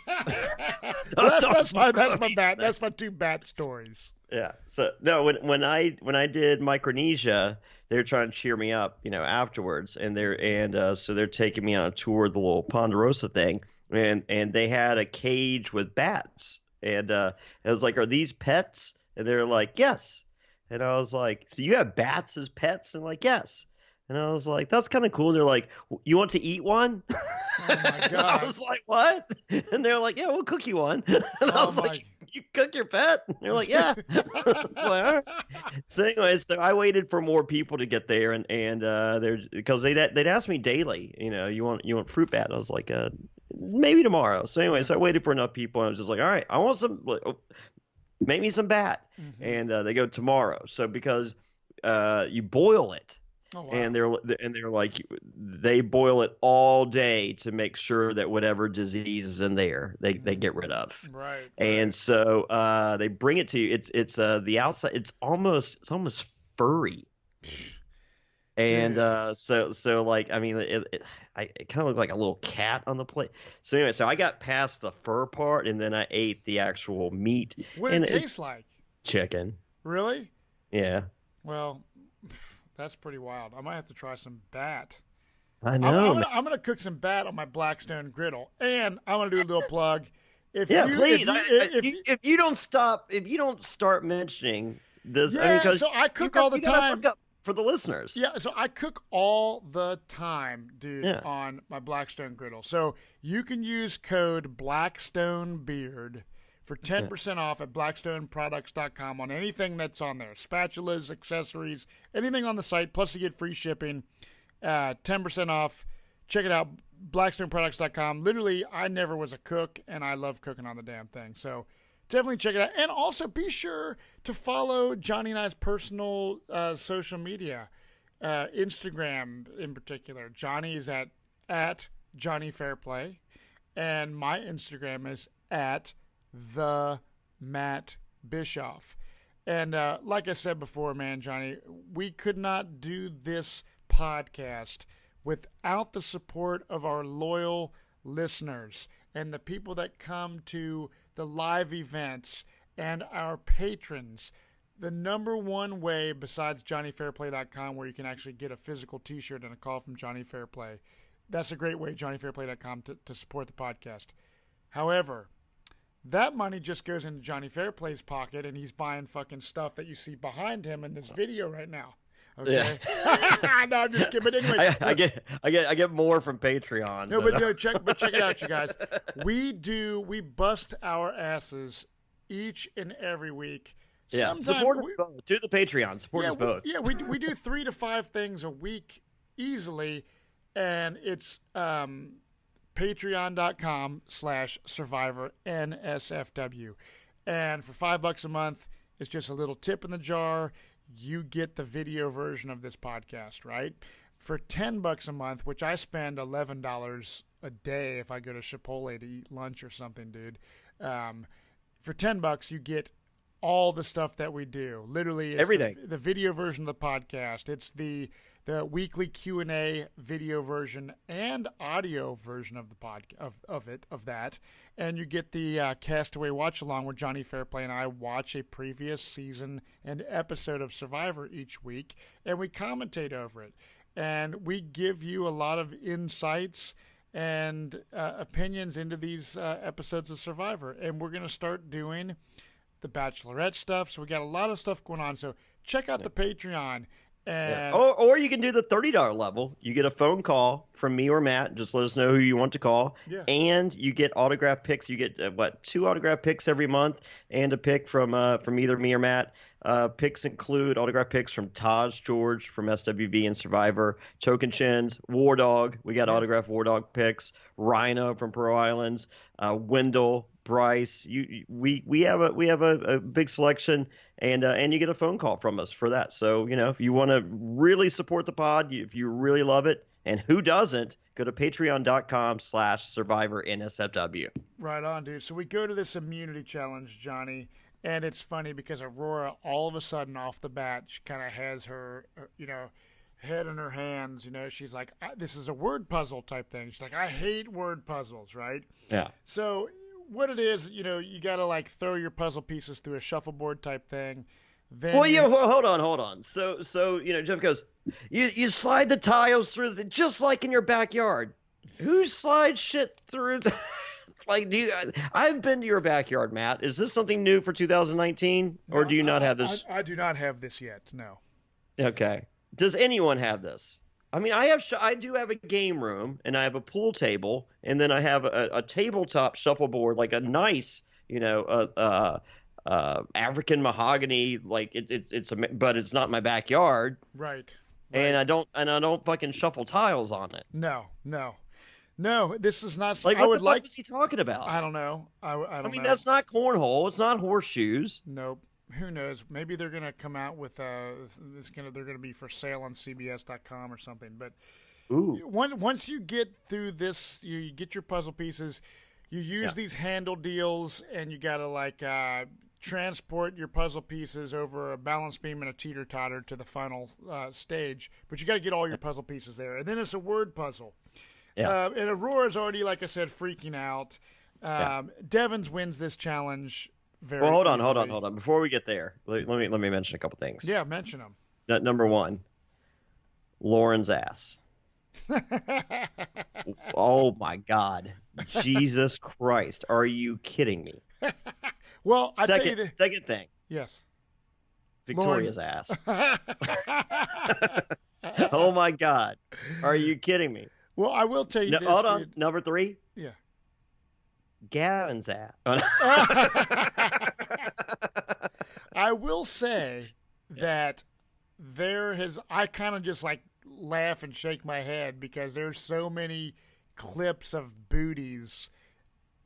Speaker 1: That's my bat. That's my 2 bat stories.
Speaker 2: Yeah. So no, when I did Micronesia, they were trying to cheer me up, afterwards, so they're taking me on a tour of the little Ponderosa thing, and they had a cage with bats And I was like, "Are these pets?" And they're like, "Yes." And I was like, "So you have bats as pets?" And like, "Yes." And I was like, "That's kind of cool." And they're like, "You want to eat one?"
Speaker 1: Oh my
Speaker 2: And I
Speaker 1: God.
Speaker 2: was like, "What?" And they're like, "Yeah, we'll cook you one." And I
Speaker 1: Oh
Speaker 2: was
Speaker 1: my.
Speaker 2: like, "You cook your pet?" And they're like, "Yeah." It's like, all right. So anyway, so I waited for more people to get there, and they're because they'd ask me daily, you want fruit bat? And I was like, maybe tomorrow. So anyway, so I waited for enough people, and I was just like, all right, I want some, make me some bat, and they go tomorrow. So because you boil it.
Speaker 1: Oh wow.
Speaker 2: And they're like they boil it all day to make sure that whatever disease is in there they get rid of.
Speaker 1: Right.
Speaker 2: And so they bring it to you. It's the outside. It's almost furry. And so like I mean it kind of looked like a little cat on the plate. So anyway, so I got past the fur part and then I ate the actual meat.
Speaker 1: What did
Speaker 2: and
Speaker 1: it taste like?
Speaker 2: Chicken.
Speaker 1: Really?
Speaker 2: Yeah.
Speaker 1: Well, that's pretty wild. I might have to try some bat.
Speaker 2: I know.
Speaker 1: I'm gonna cook some bat on my Blackstone griddle, and I'm gonna do a little plug.
Speaker 2: Please. If you don't start mentioning this,
Speaker 1: yeah. So I cook all the time
Speaker 2: for the listeners.
Speaker 1: Yeah, so I cook all the time, dude, on my Blackstone griddle. So you can use code BlackstoneBeard for 10% off at blackstoneproducts.com on anything that's on there. Spatulas, accessories, anything on the site, plus you get free shipping. 10% off. Check it out, blackstoneproducts.com. Literally, I never was a cook, and I love cooking on the damn thing. So definitely check it out. And also be sure to follow Jonny and I's personal social media, Instagram in particular. Jonny is at Jonny Fairplay, and my Instagram is at the Matt Bischoff. And like I said before, man, Jonny, we could not do this podcast without the support of our loyal listeners and the people that come to the live events and our patrons. The number one way besides JonnyFairplay.com, where you can actually get a physical t-shirt and a call from Jonny Fairplay. That's a great way, JonnyFairplay.com, to support the podcast. However, that money just goes into Jonny Fairplay's pocket, and he's buying fucking stuff that you see behind him in this video right now. Okay. Yeah. No, I'm just kidding. But anyway,
Speaker 2: I get more from Patreon.
Speaker 1: No, but check it out, you guys. We bust our asses each and every week.
Speaker 2: Yeah, support us both. Do the Patreon. Support us both.
Speaker 1: We do 3 to 5 things a week easily, and it's patreon.com/SurvivorNSFW. And for $5 a month, it's just a little tip in the jar. You get the video version of this podcast, right? For $10 a month, which I spend $11 a day if I go to Chipotle to eat lunch or something, dude. For $10, you get all the stuff that we do. Literally, it's
Speaker 2: everything.
Speaker 1: The video version of the podcast. It's the weekly Q&A video version and audio version of the of that. And you get the Castaway Watch Along, where Jonny Fairplay and I watch a previous season and episode of Survivor each week, and we commentate over it. And we give you a lot of insights and opinions into these episodes of Survivor. And we're going to start doing the Bachelorette stuff. So we got a lot of stuff going on. So check out the Patreon. And
Speaker 2: or you can do the $30 level. You get a phone call from me or Matt. Just let us know who you want to call.
Speaker 1: Yeah.
Speaker 2: And you get autograph picks. You get 2 autograph picks every month, and a pick from either me or Matt. Picks include autograph picks from Taj George from SWV and Survivor, Token Chins, War Dog. We got autograph War Dog picks. Rhino from Pearl Islands, Wendell, Bryce. We have a big selection, and you get a phone call from us for that. So if you want to really support the pod, if you really love it, and who doesn't, go to patreon.com/SurvivorNSFW.
Speaker 1: Right on, dude. So we go to this immunity challenge, Jonny. And it's funny because Aurora, all of a sudden, off the bat, she kind of has her, head in her hands. She's like, this is a word puzzle type thing. She's like, I hate word puzzles, right?
Speaker 2: Yeah.
Speaker 1: So what it is, you got to throw your puzzle pieces through a shuffleboard type thing. Then
Speaker 2: hold on. So Jeff goes, you slide the tiles through just like in your backyard. Who slides shit through Like, I've been to your backyard, Matt. Is this something new for 2019, or
Speaker 1: No,
Speaker 2: do you not have this?
Speaker 1: I do not have this yet. No.
Speaker 2: Okay. Does anyone have this? I mean, I do have a game room, and I have a pool table, and then I have a tabletop shuffleboard, like a nice, African mahogany, like but it's not my backyard,
Speaker 1: Right.
Speaker 2: and I don't fucking shuffle tiles on it.
Speaker 1: No, this is not.
Speaker 2: Like,
Speaker 1: I
Speaker 2: what
Speaker 1: would
Speaker 2: the
Speaker 1: like.
Speaker 2: fuck was he talking about?
Speaker 1: I don't know. I don't
Speaker 2: I mean,
Speaker 1: know.
Speaker 2: that's not cornhole. It's not horseshoes.
Speaker 1: Nope. Who knows? Maybe they're gonna come out with they're gonna be for sale on CBS.com or something. But
Speaker 2: Ooh.
Speaker 1: once you get through this, you get your puzzle pieces. You use these handle deals, and you gotta transport your puzzle pieces over a balance beam and a teeter totter to the final stage. But you got to get all your puzzle pieces there, and then it's a word puzzle.
Speaker 2: Yeah.
Speaker 1: And Aurora's already, like I said, freaking out. Devens wins this challenge very
Speaker 2: Well, hold
Speaker 1: easily.
Speaker 2: on. Before we get there, let me mention a couple things.
Speaker 1: Yeah, mention them.
Speaker 2: Number one, Lauren's ass. Oh my God, Jesus Christ! Are you kidding me?
Speaker 1: Well, I tell you
Speaker 2: Second thing,
Speaker 1: yes,
Speaker 2: Victoria's ass. Oh my God, are you kidding me?
Speaker 1: Well, I will tell you this.
Speaker 2: Hold on.
Speaker 1: Dude.
Speaker 2: Number three,
Speaker 1: Yeah.
Speaker 2: Gavin's ass.
Speaker 1: I will say that I kind of just like laugh and shake my head because there's so many clips of booties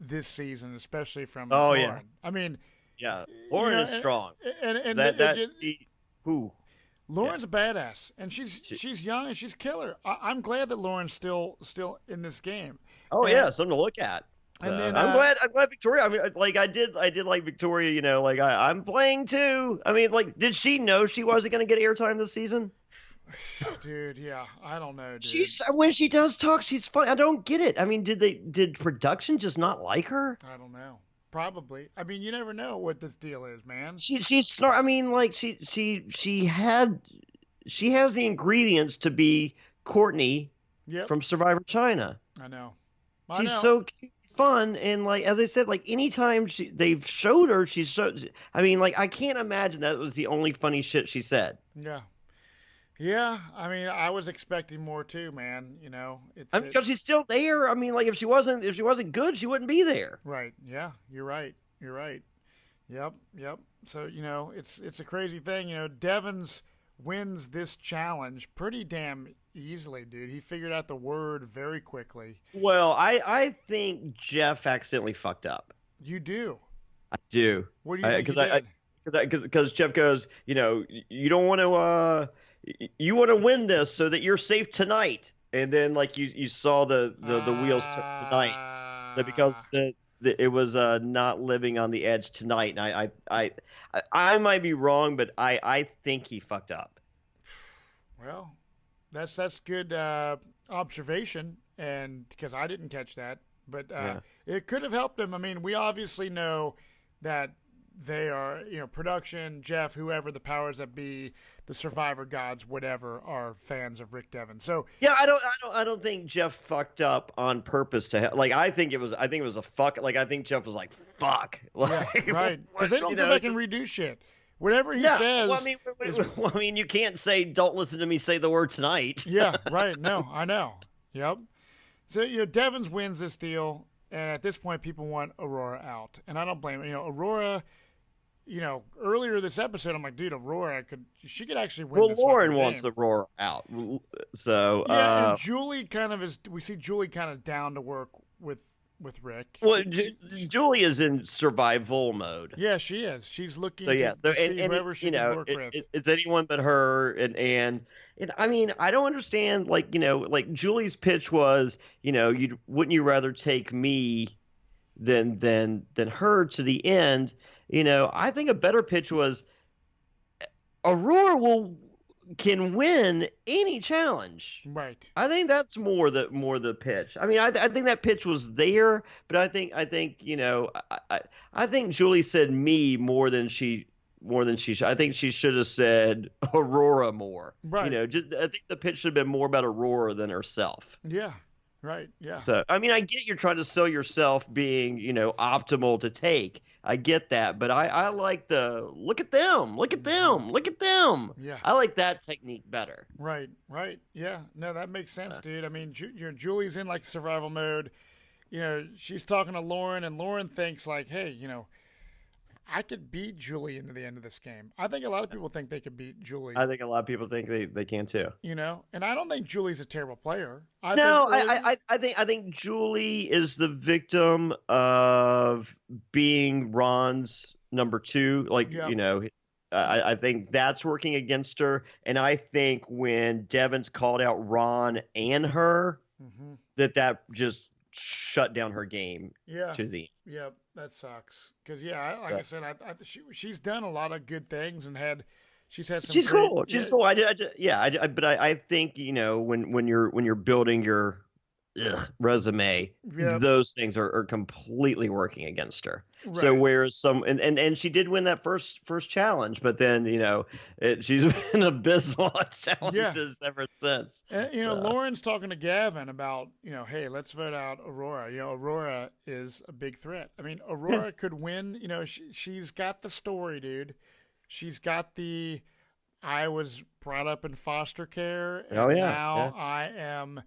Speaker 1: this season, especially from Lauren.
Speaker 2: Yeah.
Speaker 1: I mean,
Speaker 2: yeah, Lauren is strong.
Speaker 1: And Lauren's a badass, and she's young and she's killer. I'm glad that Lauren's still in this game.
Speaker 2: Oh, yeah, something to look at.
Speaker 1: And then
Speaker 2: I'm glad Victoria. I mean, like I did like Victoria. You know, like I'm playing too. I mean, like, did she know she wasn't going to get airtime this season?
Speaker 1: Dude, yeah, I don't know, dude.
Speaker 2: When she does talk, she's funny. I don't get it. I mean, did production just not like her?
Speaker 1: I don't know. Probably. I mean, you never know what this deal is, man.
Speaker 2: She's smart. I mean, like she has the ingredients to be Courtney from Survivor China.
Speaker 1: I know.
Speaker 2: She's so cute, fun, and like as I said, like anytime they've showed her, she's so. I mean, like I can't imagine that was the only funny shit she said.
Speaker 1: Yeah. Yeah, I mean, I was expecting more too, man. You know,
Speaker 2: because she's still there. I mean, like if she wasn't good, she wouldn't be there.
Speaker 1: Right. Yeah, you're right. Yep. So it's a crazy thing. Devens wins this challenge pretty damn easily, dude. He figured out the word very quickly.
Speaker 2: Well, I think Jeff accidentally fucked up.
Speaker 1: You do?
Speaker 2: I do.
Speaker 1: What do you think he did?
Speaker 2: Because Jeff goes, you don't want to. You want to win this so that you're safe tonight, and then like you saw the wheels tonight, so because it was not living on the edge tonight. And I might be wrong, but I think he fucked up.
Speaker 1: Well, that's good observation, and because I didn't catch that, but it could have helped him. I mean, we obviously know that they are, production, Jeff, whoever the powers that be, the Survivor gods, whatever, are fans of Rick Devens. So
Speaker 2: yeah, I don't think Jeff fucked up on purpose to like. I think it was a fuck. Like I think Jeff was like fuck. Like,
Speaker 1: yeah, right. Because they don't go back and redo shit. Whatever he says.
Speaker 2: Well, I mean, you can't say don't listen to me say the word tonight.
Speaker 1: Yeah, right. No, I know. Yep. So Devens wins this deal, and at this point, people want Aurora out, and I don't blame him. Aurora. Earlier this episode, I'm like, dude, Aurora she could actually win.
Speaker 2: Well, Lauren wants Aurora out, so
Speaker 1: yeah. And Julie we see Julie kind of down to work with Rick.
Speaker 2: Well, Julie is in survival mode.
Speaker 1: Yeah, she is. She's looking to see whoever she can work with.
Speaker 2: It's anyone but her, and I mean, I don't understand. Like like Julie's pitch was, wouldn't you rather take me than her to the end? I think a better pitch was Aurora can win any challenge.
Speaker 1: Right.
Speaker 2: I think that's more the pitch. I mean, I think that pitch was there, but I think I think Julie said me more than she should. I think she should have said Aurora more.
Speaker 1: Right.
Speaker 2: I think the pitch should have been more about Aurora than herself.
Speaker 1: Yeah. Right. Yeah.
Speaker 2: So, I mean, I get you're trying to sell yourself being, optimal to take. I get that, but I like the look at them, look at them, look at them.
Speaker 1: Yeah.
Speaker 2: I like that technique better.
Speaker 1: Right. Right. Yeah. No, that makes sense, dude. I mean, Julie's in like survival mode. She's talking to Lauren, and Lauren thinks like, hey, I could beat Julie into the end of this game. I think a lot of people think they could beat Julie.
Speaker 2: I think a lot of people think they can too.
Speaker 1: And I don't think Julie's a terrible player.
Speaker 2: I think Julie is the victim of being Ron's number two. Like, I think that's working against her. And I think when Devon's called out Ron and her, that just shut down her game.
Speaker 1: Yeah.
Speaker 2: To the
Speaker 1: yeah, that sucks. Because I said, she's done a lot of good things and she's had some.
Speaker 2: She's
Speaker 1: great,
Speaker 2: cool. She's cool. But I think when you're building your resume, those things are completely working against her. Right. So whereas and she did win that first challenge, but then she's been abysmal at challenges ever since.
Speaker 1: And, Lauren's talking to Gavin about hey, let's vote out Aurora. Aurora is a big threat. I mean, Aurora could win. She's got the story, dude. She's got the I was brought up in foster care, and now I am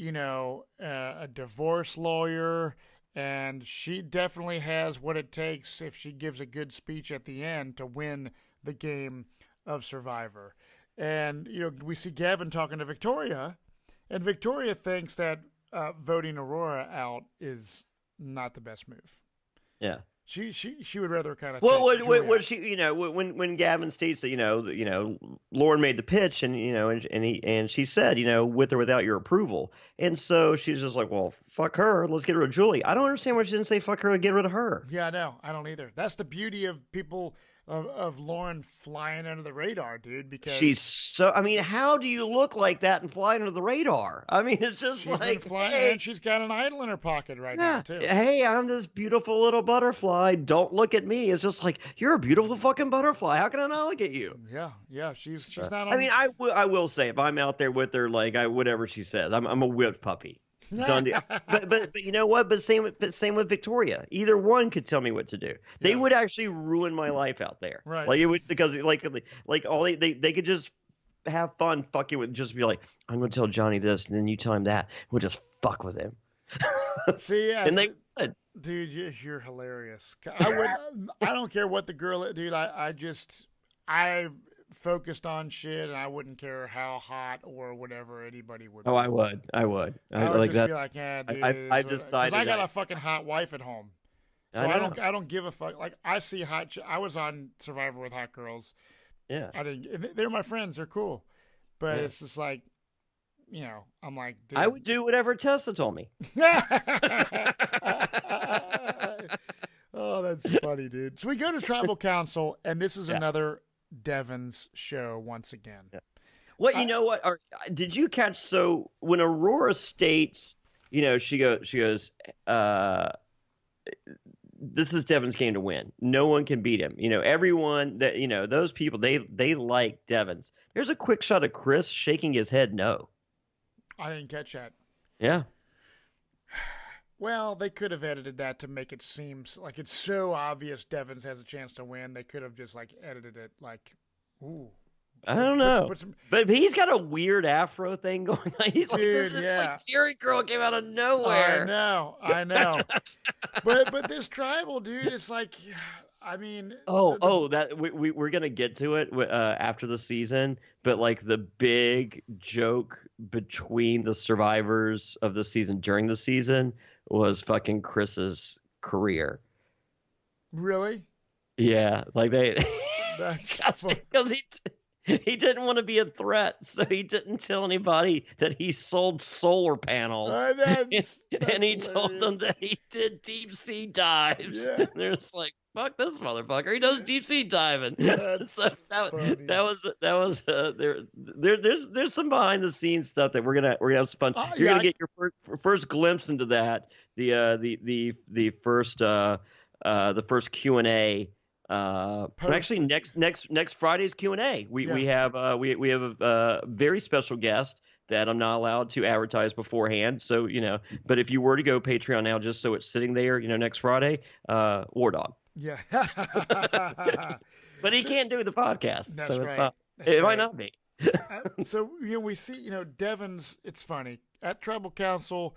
Speaker 1: a divorce lawyer. And she definitely has what it takes if she gives a good speech at the end to win the game of Survivor. And, we see Gavin talking to Victoria, and Victoria thinks that voting Aurora out is not the best move.
Speaker 2: Yeah.
Speaker 1: She would rather kind of.
Speaker 2: Well, what she when Gavin states that Lauren made the pitch and she said with or without your approval, and so she's just like, well, fuck her, let's get rid of Julie. I don't understand why she didn't say fuck her and get rid of her.
Speaker 1: Yeah, no, I don't either. That's the beauty of people of Lauren flying under the radar, dude. Because
Speaker 2: she's so. I mean, how do you look like that and fly under the radar? I mean, it's just
Speaker 1: she's been flying, and she's got an idol in her pocket right now too.
Speaker 2: Hey, I'm this beautiful little butterfly. Don't look at me. It's just like, you're a beautiful fucking butterfly. How can I not look at you?
Speaker 1: Yeah. She's not.
Speaker 2: I mean, I will say, if I'm out there with her, like whatever she says, I'm a whipped puppy. Done deal. But you know what? But same with Victoria. Either one could tell me what to do. They would actually ruin my life out there.
Speaker 1: Right.
Speaker 2: Like it would, because like all they could just have fun fucking with, just be like, I'm going to tell Jonny this, and then you tell him that. We'll just fuck with him.
Speaker 1: See, yeah,
Speaker 2: and they would.
Speaker 1: Dude, you're hilarious. I don't care what the girl, dude. I focused on shit, and I wouldn't care how hot or whatever anybody would.
Speaker 2: Oh, I would.
Speaker 1: I would
Speaker 2: like
Speaker 1: just
Speaker 2: that.
Speaker 1: be like, yeah, dude.
Speaker 2: I decided.
Speaker 1: I got a fucking hot wife at home, so I don't give a fuck. Like, I see hot. I was on Survivor with hot girls.
Speaker 2: Yeah.
Speaker 1: They're my friends. They're cool, but it's just like, I'm like, dude.
Speaker 2: I would do whatever Tessa told me.
Speaker 1: Oh, that's funny, dude. So we go to Tribal Council, and this is another Devon's show once again. Yeah.
Speaker 2: Well, you know what? Did you catch? So when Aurora states, she goes, this is Devon's game to win. No one can beat him. Everyone that, those people, they like Devon's. There's a quick shot of Chris shaking his head no.
Speaker 1: I didn't catch that.
Speaker 2: Yeah.
Speaker 1: Well, they could have edited that to make it seem like it's so obvious Devon's has a chance to win. They could have just edited it like, ooh.
Speaker 2: I don't know. But he's got a weird afro thing going on. He's
Speaker 1: dude,
Speaker 2: like Jerry Girl came out of nowhere.
Speaker 1: I know. but this tribal dude is like, I mean.
Speaker 2: That we're gonna get to it after the season. But like the big joke between the survivors of the season during the season was fucking Chris's career.
Speaker 1: Really?
Speaker 2: Yeah, like they.
Speaker 1: That's
Speaker 2: because he didn't want to be a threat, so he didn't tell anybody that he sold solar panels. And he told them that he did deep sea dives. Yeah. And they're just like, fuck this motherfucker. He does deep sea diving. So there's some behind the scenes stuff that we're gonna have some fun. You're gonna get your first glimpse into that. The first Q&A. Actually, next Friday's Q&A, we have a very special guest that I'm not allowed to advertise beforehand. So, but if you were to go Patreon now, just so it's sitting there, next Friday, War Dog.
Speaker 1: Yeah.
Speaker 2: But he can't do the podcast.
Speaker 1: That's
Speaker 2: so
Speaker 1: right.
Speaker 2: It's not,
Speaker 1: That's
Speaker 2: it
Speaker 1: right.
Speaker 2: might not be.
Speaker 1: So, we see, Devon's, it's funny. At Tribal Council,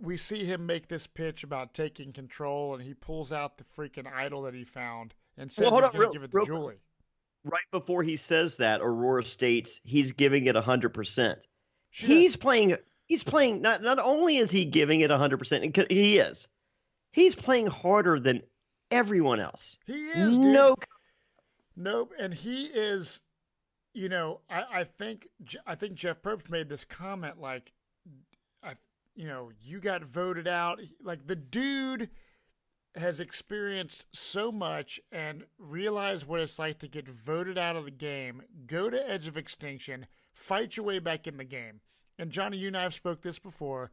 Speaker 1: we see him make this pitch about taking control, and he pulls out the freaking idol that he found and says he's going to give it to Julie.
Speaker 2: Right before he says that, Aurora states he's giving it 100%. He's playing. Not only is he giving it 100%, he is. He's playing harder than everyone else.
Speaker 1: He is. Dude. Nope. And he is. I think Jeff Probst made this comment like, you got voted out. Like, the dude has experienced so much and realized what it's like to get voted out of the game, go to Edge of Extinction, fight your way back in the game. And Jonny, you and I have spoke this before.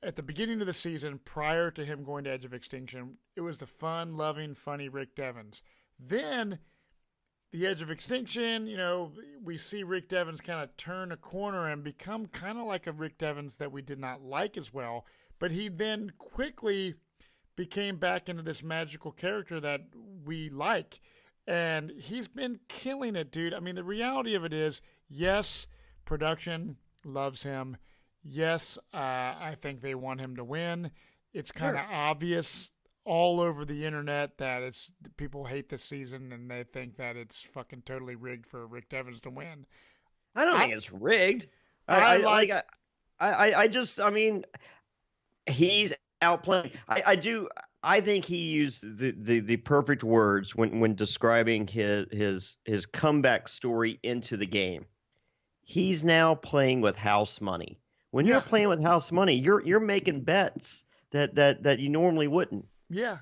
Speaker 1: At the beginning of the season, prior to him going to Edge of Extinction, it was the fun, loving, funny Rick Devens. Then the Edge of Extinction, we see Rick Devens kind of turn a corner and become kind of like a Rick Devens that we did not like as well. But he then quickly became back into this magical character that we like. And he's been killing it, dude. I mean, the reality of it is, yes, production loves him. Yes, I think they want him to win. It's kind of obvious all over the internet that people hate this season and they think that it's fucking totally rigged for Rick Devens to win.
Speaker 2: I don't think it's rigged. He's outplaying. I think he used the perfect words when describing his comeback story into the game. He's now playing with house money. When you're playing with house money, you're making bets that you normally wouldn't.
Speaker 1: Yeah.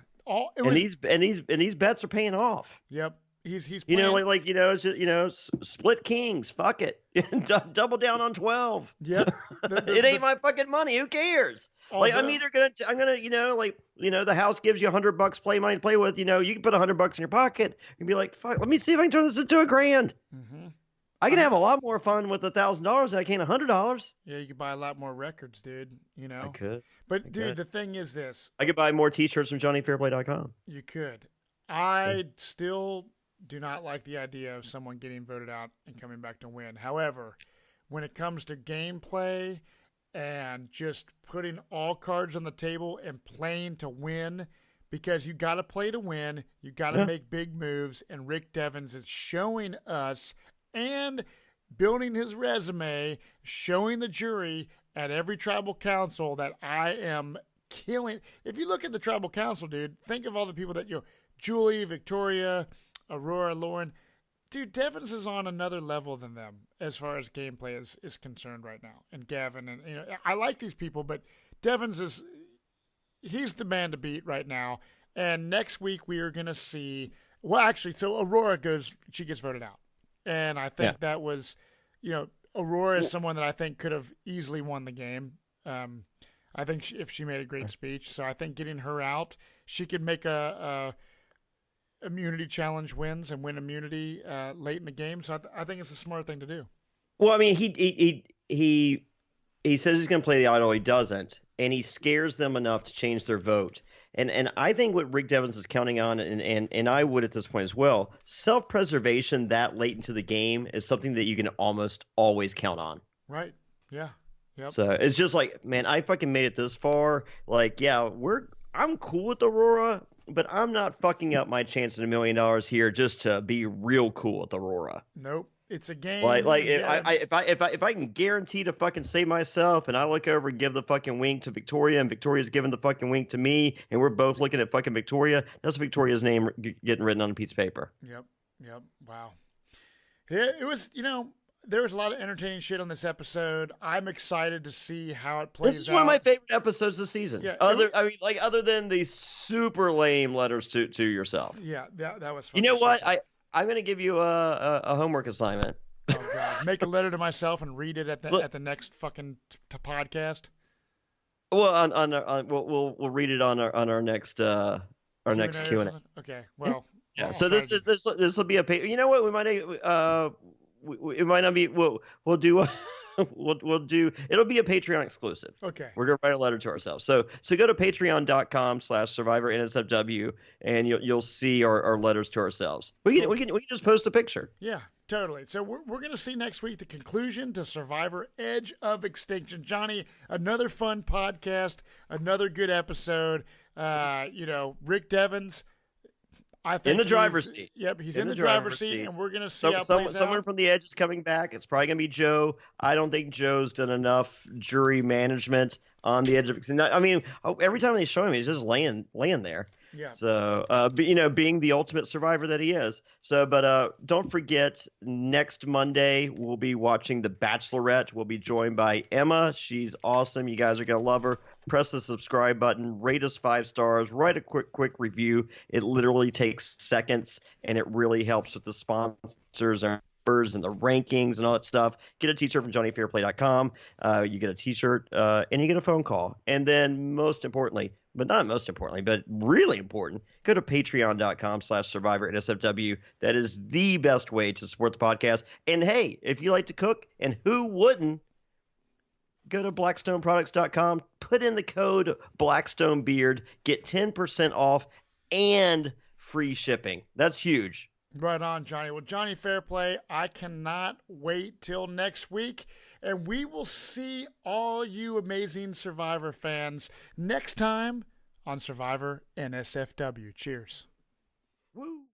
Speaker 2: These bets are paying off.
Speaker 1: Yep. He's playing.
Speaker 2: It's just, split kings. Fuck it. Double down on 12.
Speaker 1: Yep.
Speaker 2: It ain't my fucking money. Who cares? I'm gonna, the house gives you $100 play money to play with. You can put $100 in your pocket and be like, fuck, let me see if I can turn this into $1,000. Mm-hmm. I can have a lot more fun with $1,000 than I can $100.
Speaker 1: Yeah, you could buy a lot more records, dude.
Speaker 2: I could.
Speaker 1: But dude, the thing is this:
Speaker 2: I could buy more T-shirts from JohnnyFairplay.com.
Speaker 1: You could. I still do not like the idea of someone getting voted out and coming back to win. However, when it comes to gameplay and just putting all cards on the table and playing to win, because you got to play to win, you got to make big moves, and Rick Devens is showing us and building his resume, showing the jury at every tribal council that I am killing. If you look at the tribal council, dude, think of all the people that Julie, Victoria, Aurora, Lauren. Dude, Devens is on another level than them as far as gameplay is concerned right now. And Gavin, and I like these people, but Devens he's the man to beat right now. And next week we are going to see, so Aurora gets voted out. And I think that was, Aurora is someone that I think could have easily won the game. I think if she made a great speech. So I think getting her out, she could make a immunity challenge wins and win immunity late in the game. So I think it's a smart thing to do.
Speaker 2: Well, I mean, he says he's going to play the idol. He doesn't. And he scares them enough to change their vote. And I think what Rick Devens is counting on, and I would at this point as well, self-preservation that late into the game is something that you can almost always count on.
Speaker 1: Right. Yeah. Yep.
Speaker 2: So it's just like, man, I fucking made it this far. Like, I'm cool with Aurora, but I'm not fucking up my chance at $1 million here just to be real cool with Aurora.
Speaker 1: Nope. It's a game.
Speaker 2: If I can guarantee to fucking save myself, and I look over and give the fucking wink to Victoria, and Victoria's giving the fucking wink to me, and we're both looking at fucking Victoria, that's Victoria's name getting written on a piece of paper.
Speaker 1: Yep. Wow. It was, there was a lot of entertaining shit on this episode. I'm excited to see how it plays out.
Speaker 2: This is one of my favorite episodes this season. Yeah, other than the super lame letters to yourself.
Speaker 1: Yeah, that was fun.
Speaker 2: You know what? I'm going to give you a homework assignment.
Speaker 1: Oh God! Make a letter to myself and read it at the next fucking podcast.
Speaker 2: Well, we'll read it on our next next Q&A.
Speaker 1: Okay. Well.
Speaker 2: Yeah. So this will be a paper. You know what? We might it might not be. We'll do we'll do. It'll be a Patreon exclusive.
Speaker 1: Okay.
Speaker 2: We're gonna write a letter to ourselves. So go to patreon.com/SurvivorNSFW and you'll see our letters to ourselves. We can just post a picture.
Speaker 1: Yeah, totally. So we're going to see next week the conclusion to Survivor Edge of Extinction. Jonny, another fun podcast, another good episode. Rick Devens, I think
Speaker 2: in the driver's seat.
Speaker 1: Yep, he's in the driver's seat, and we're going to see how it plays
Speaker 2: someone
Speaker 1: out.
Speaker 2: from the Edge is coming back. It's probably going to be Joe. I don't think Joe's done enough jury management on the Edge of Extinction. I mean, every time they show him, he's just laying there.
Speaker 1: Yeah.
Speaker 2: So, being the ultimate survivor that he is. So, but don't forget, next Monday we'll be watching The Bachelorette. We'll be joined by Emma. She's awesome. You guys are gonna love her. Press the subscribe button. Rate us 5 stars. Write a quick review. It literally takes seconds, and it really helps with the sponsors and the rankings and all that stuff. Get a t-shirt from JohnnyFairplay.com. You get a t-shirt and you get a phone call. And then most importantly, but not most importantly, but really important, go to patreon.com/SurvivorNSFW. That is the best way to support the podcast. And hey, if you like to cook, and who wouldn't, go to blackstoneproducts.com, put in the code BlackstoneBeard, get 10% off and free shipping. That's huge.
Speaker 1: Right on, Jonny. Well, Jonny Fairplay, I cannot wait till next week, and we will see all you amazing Survivor fans next time on Survivor NSFW. Cheers.
Speaker 2: Woo.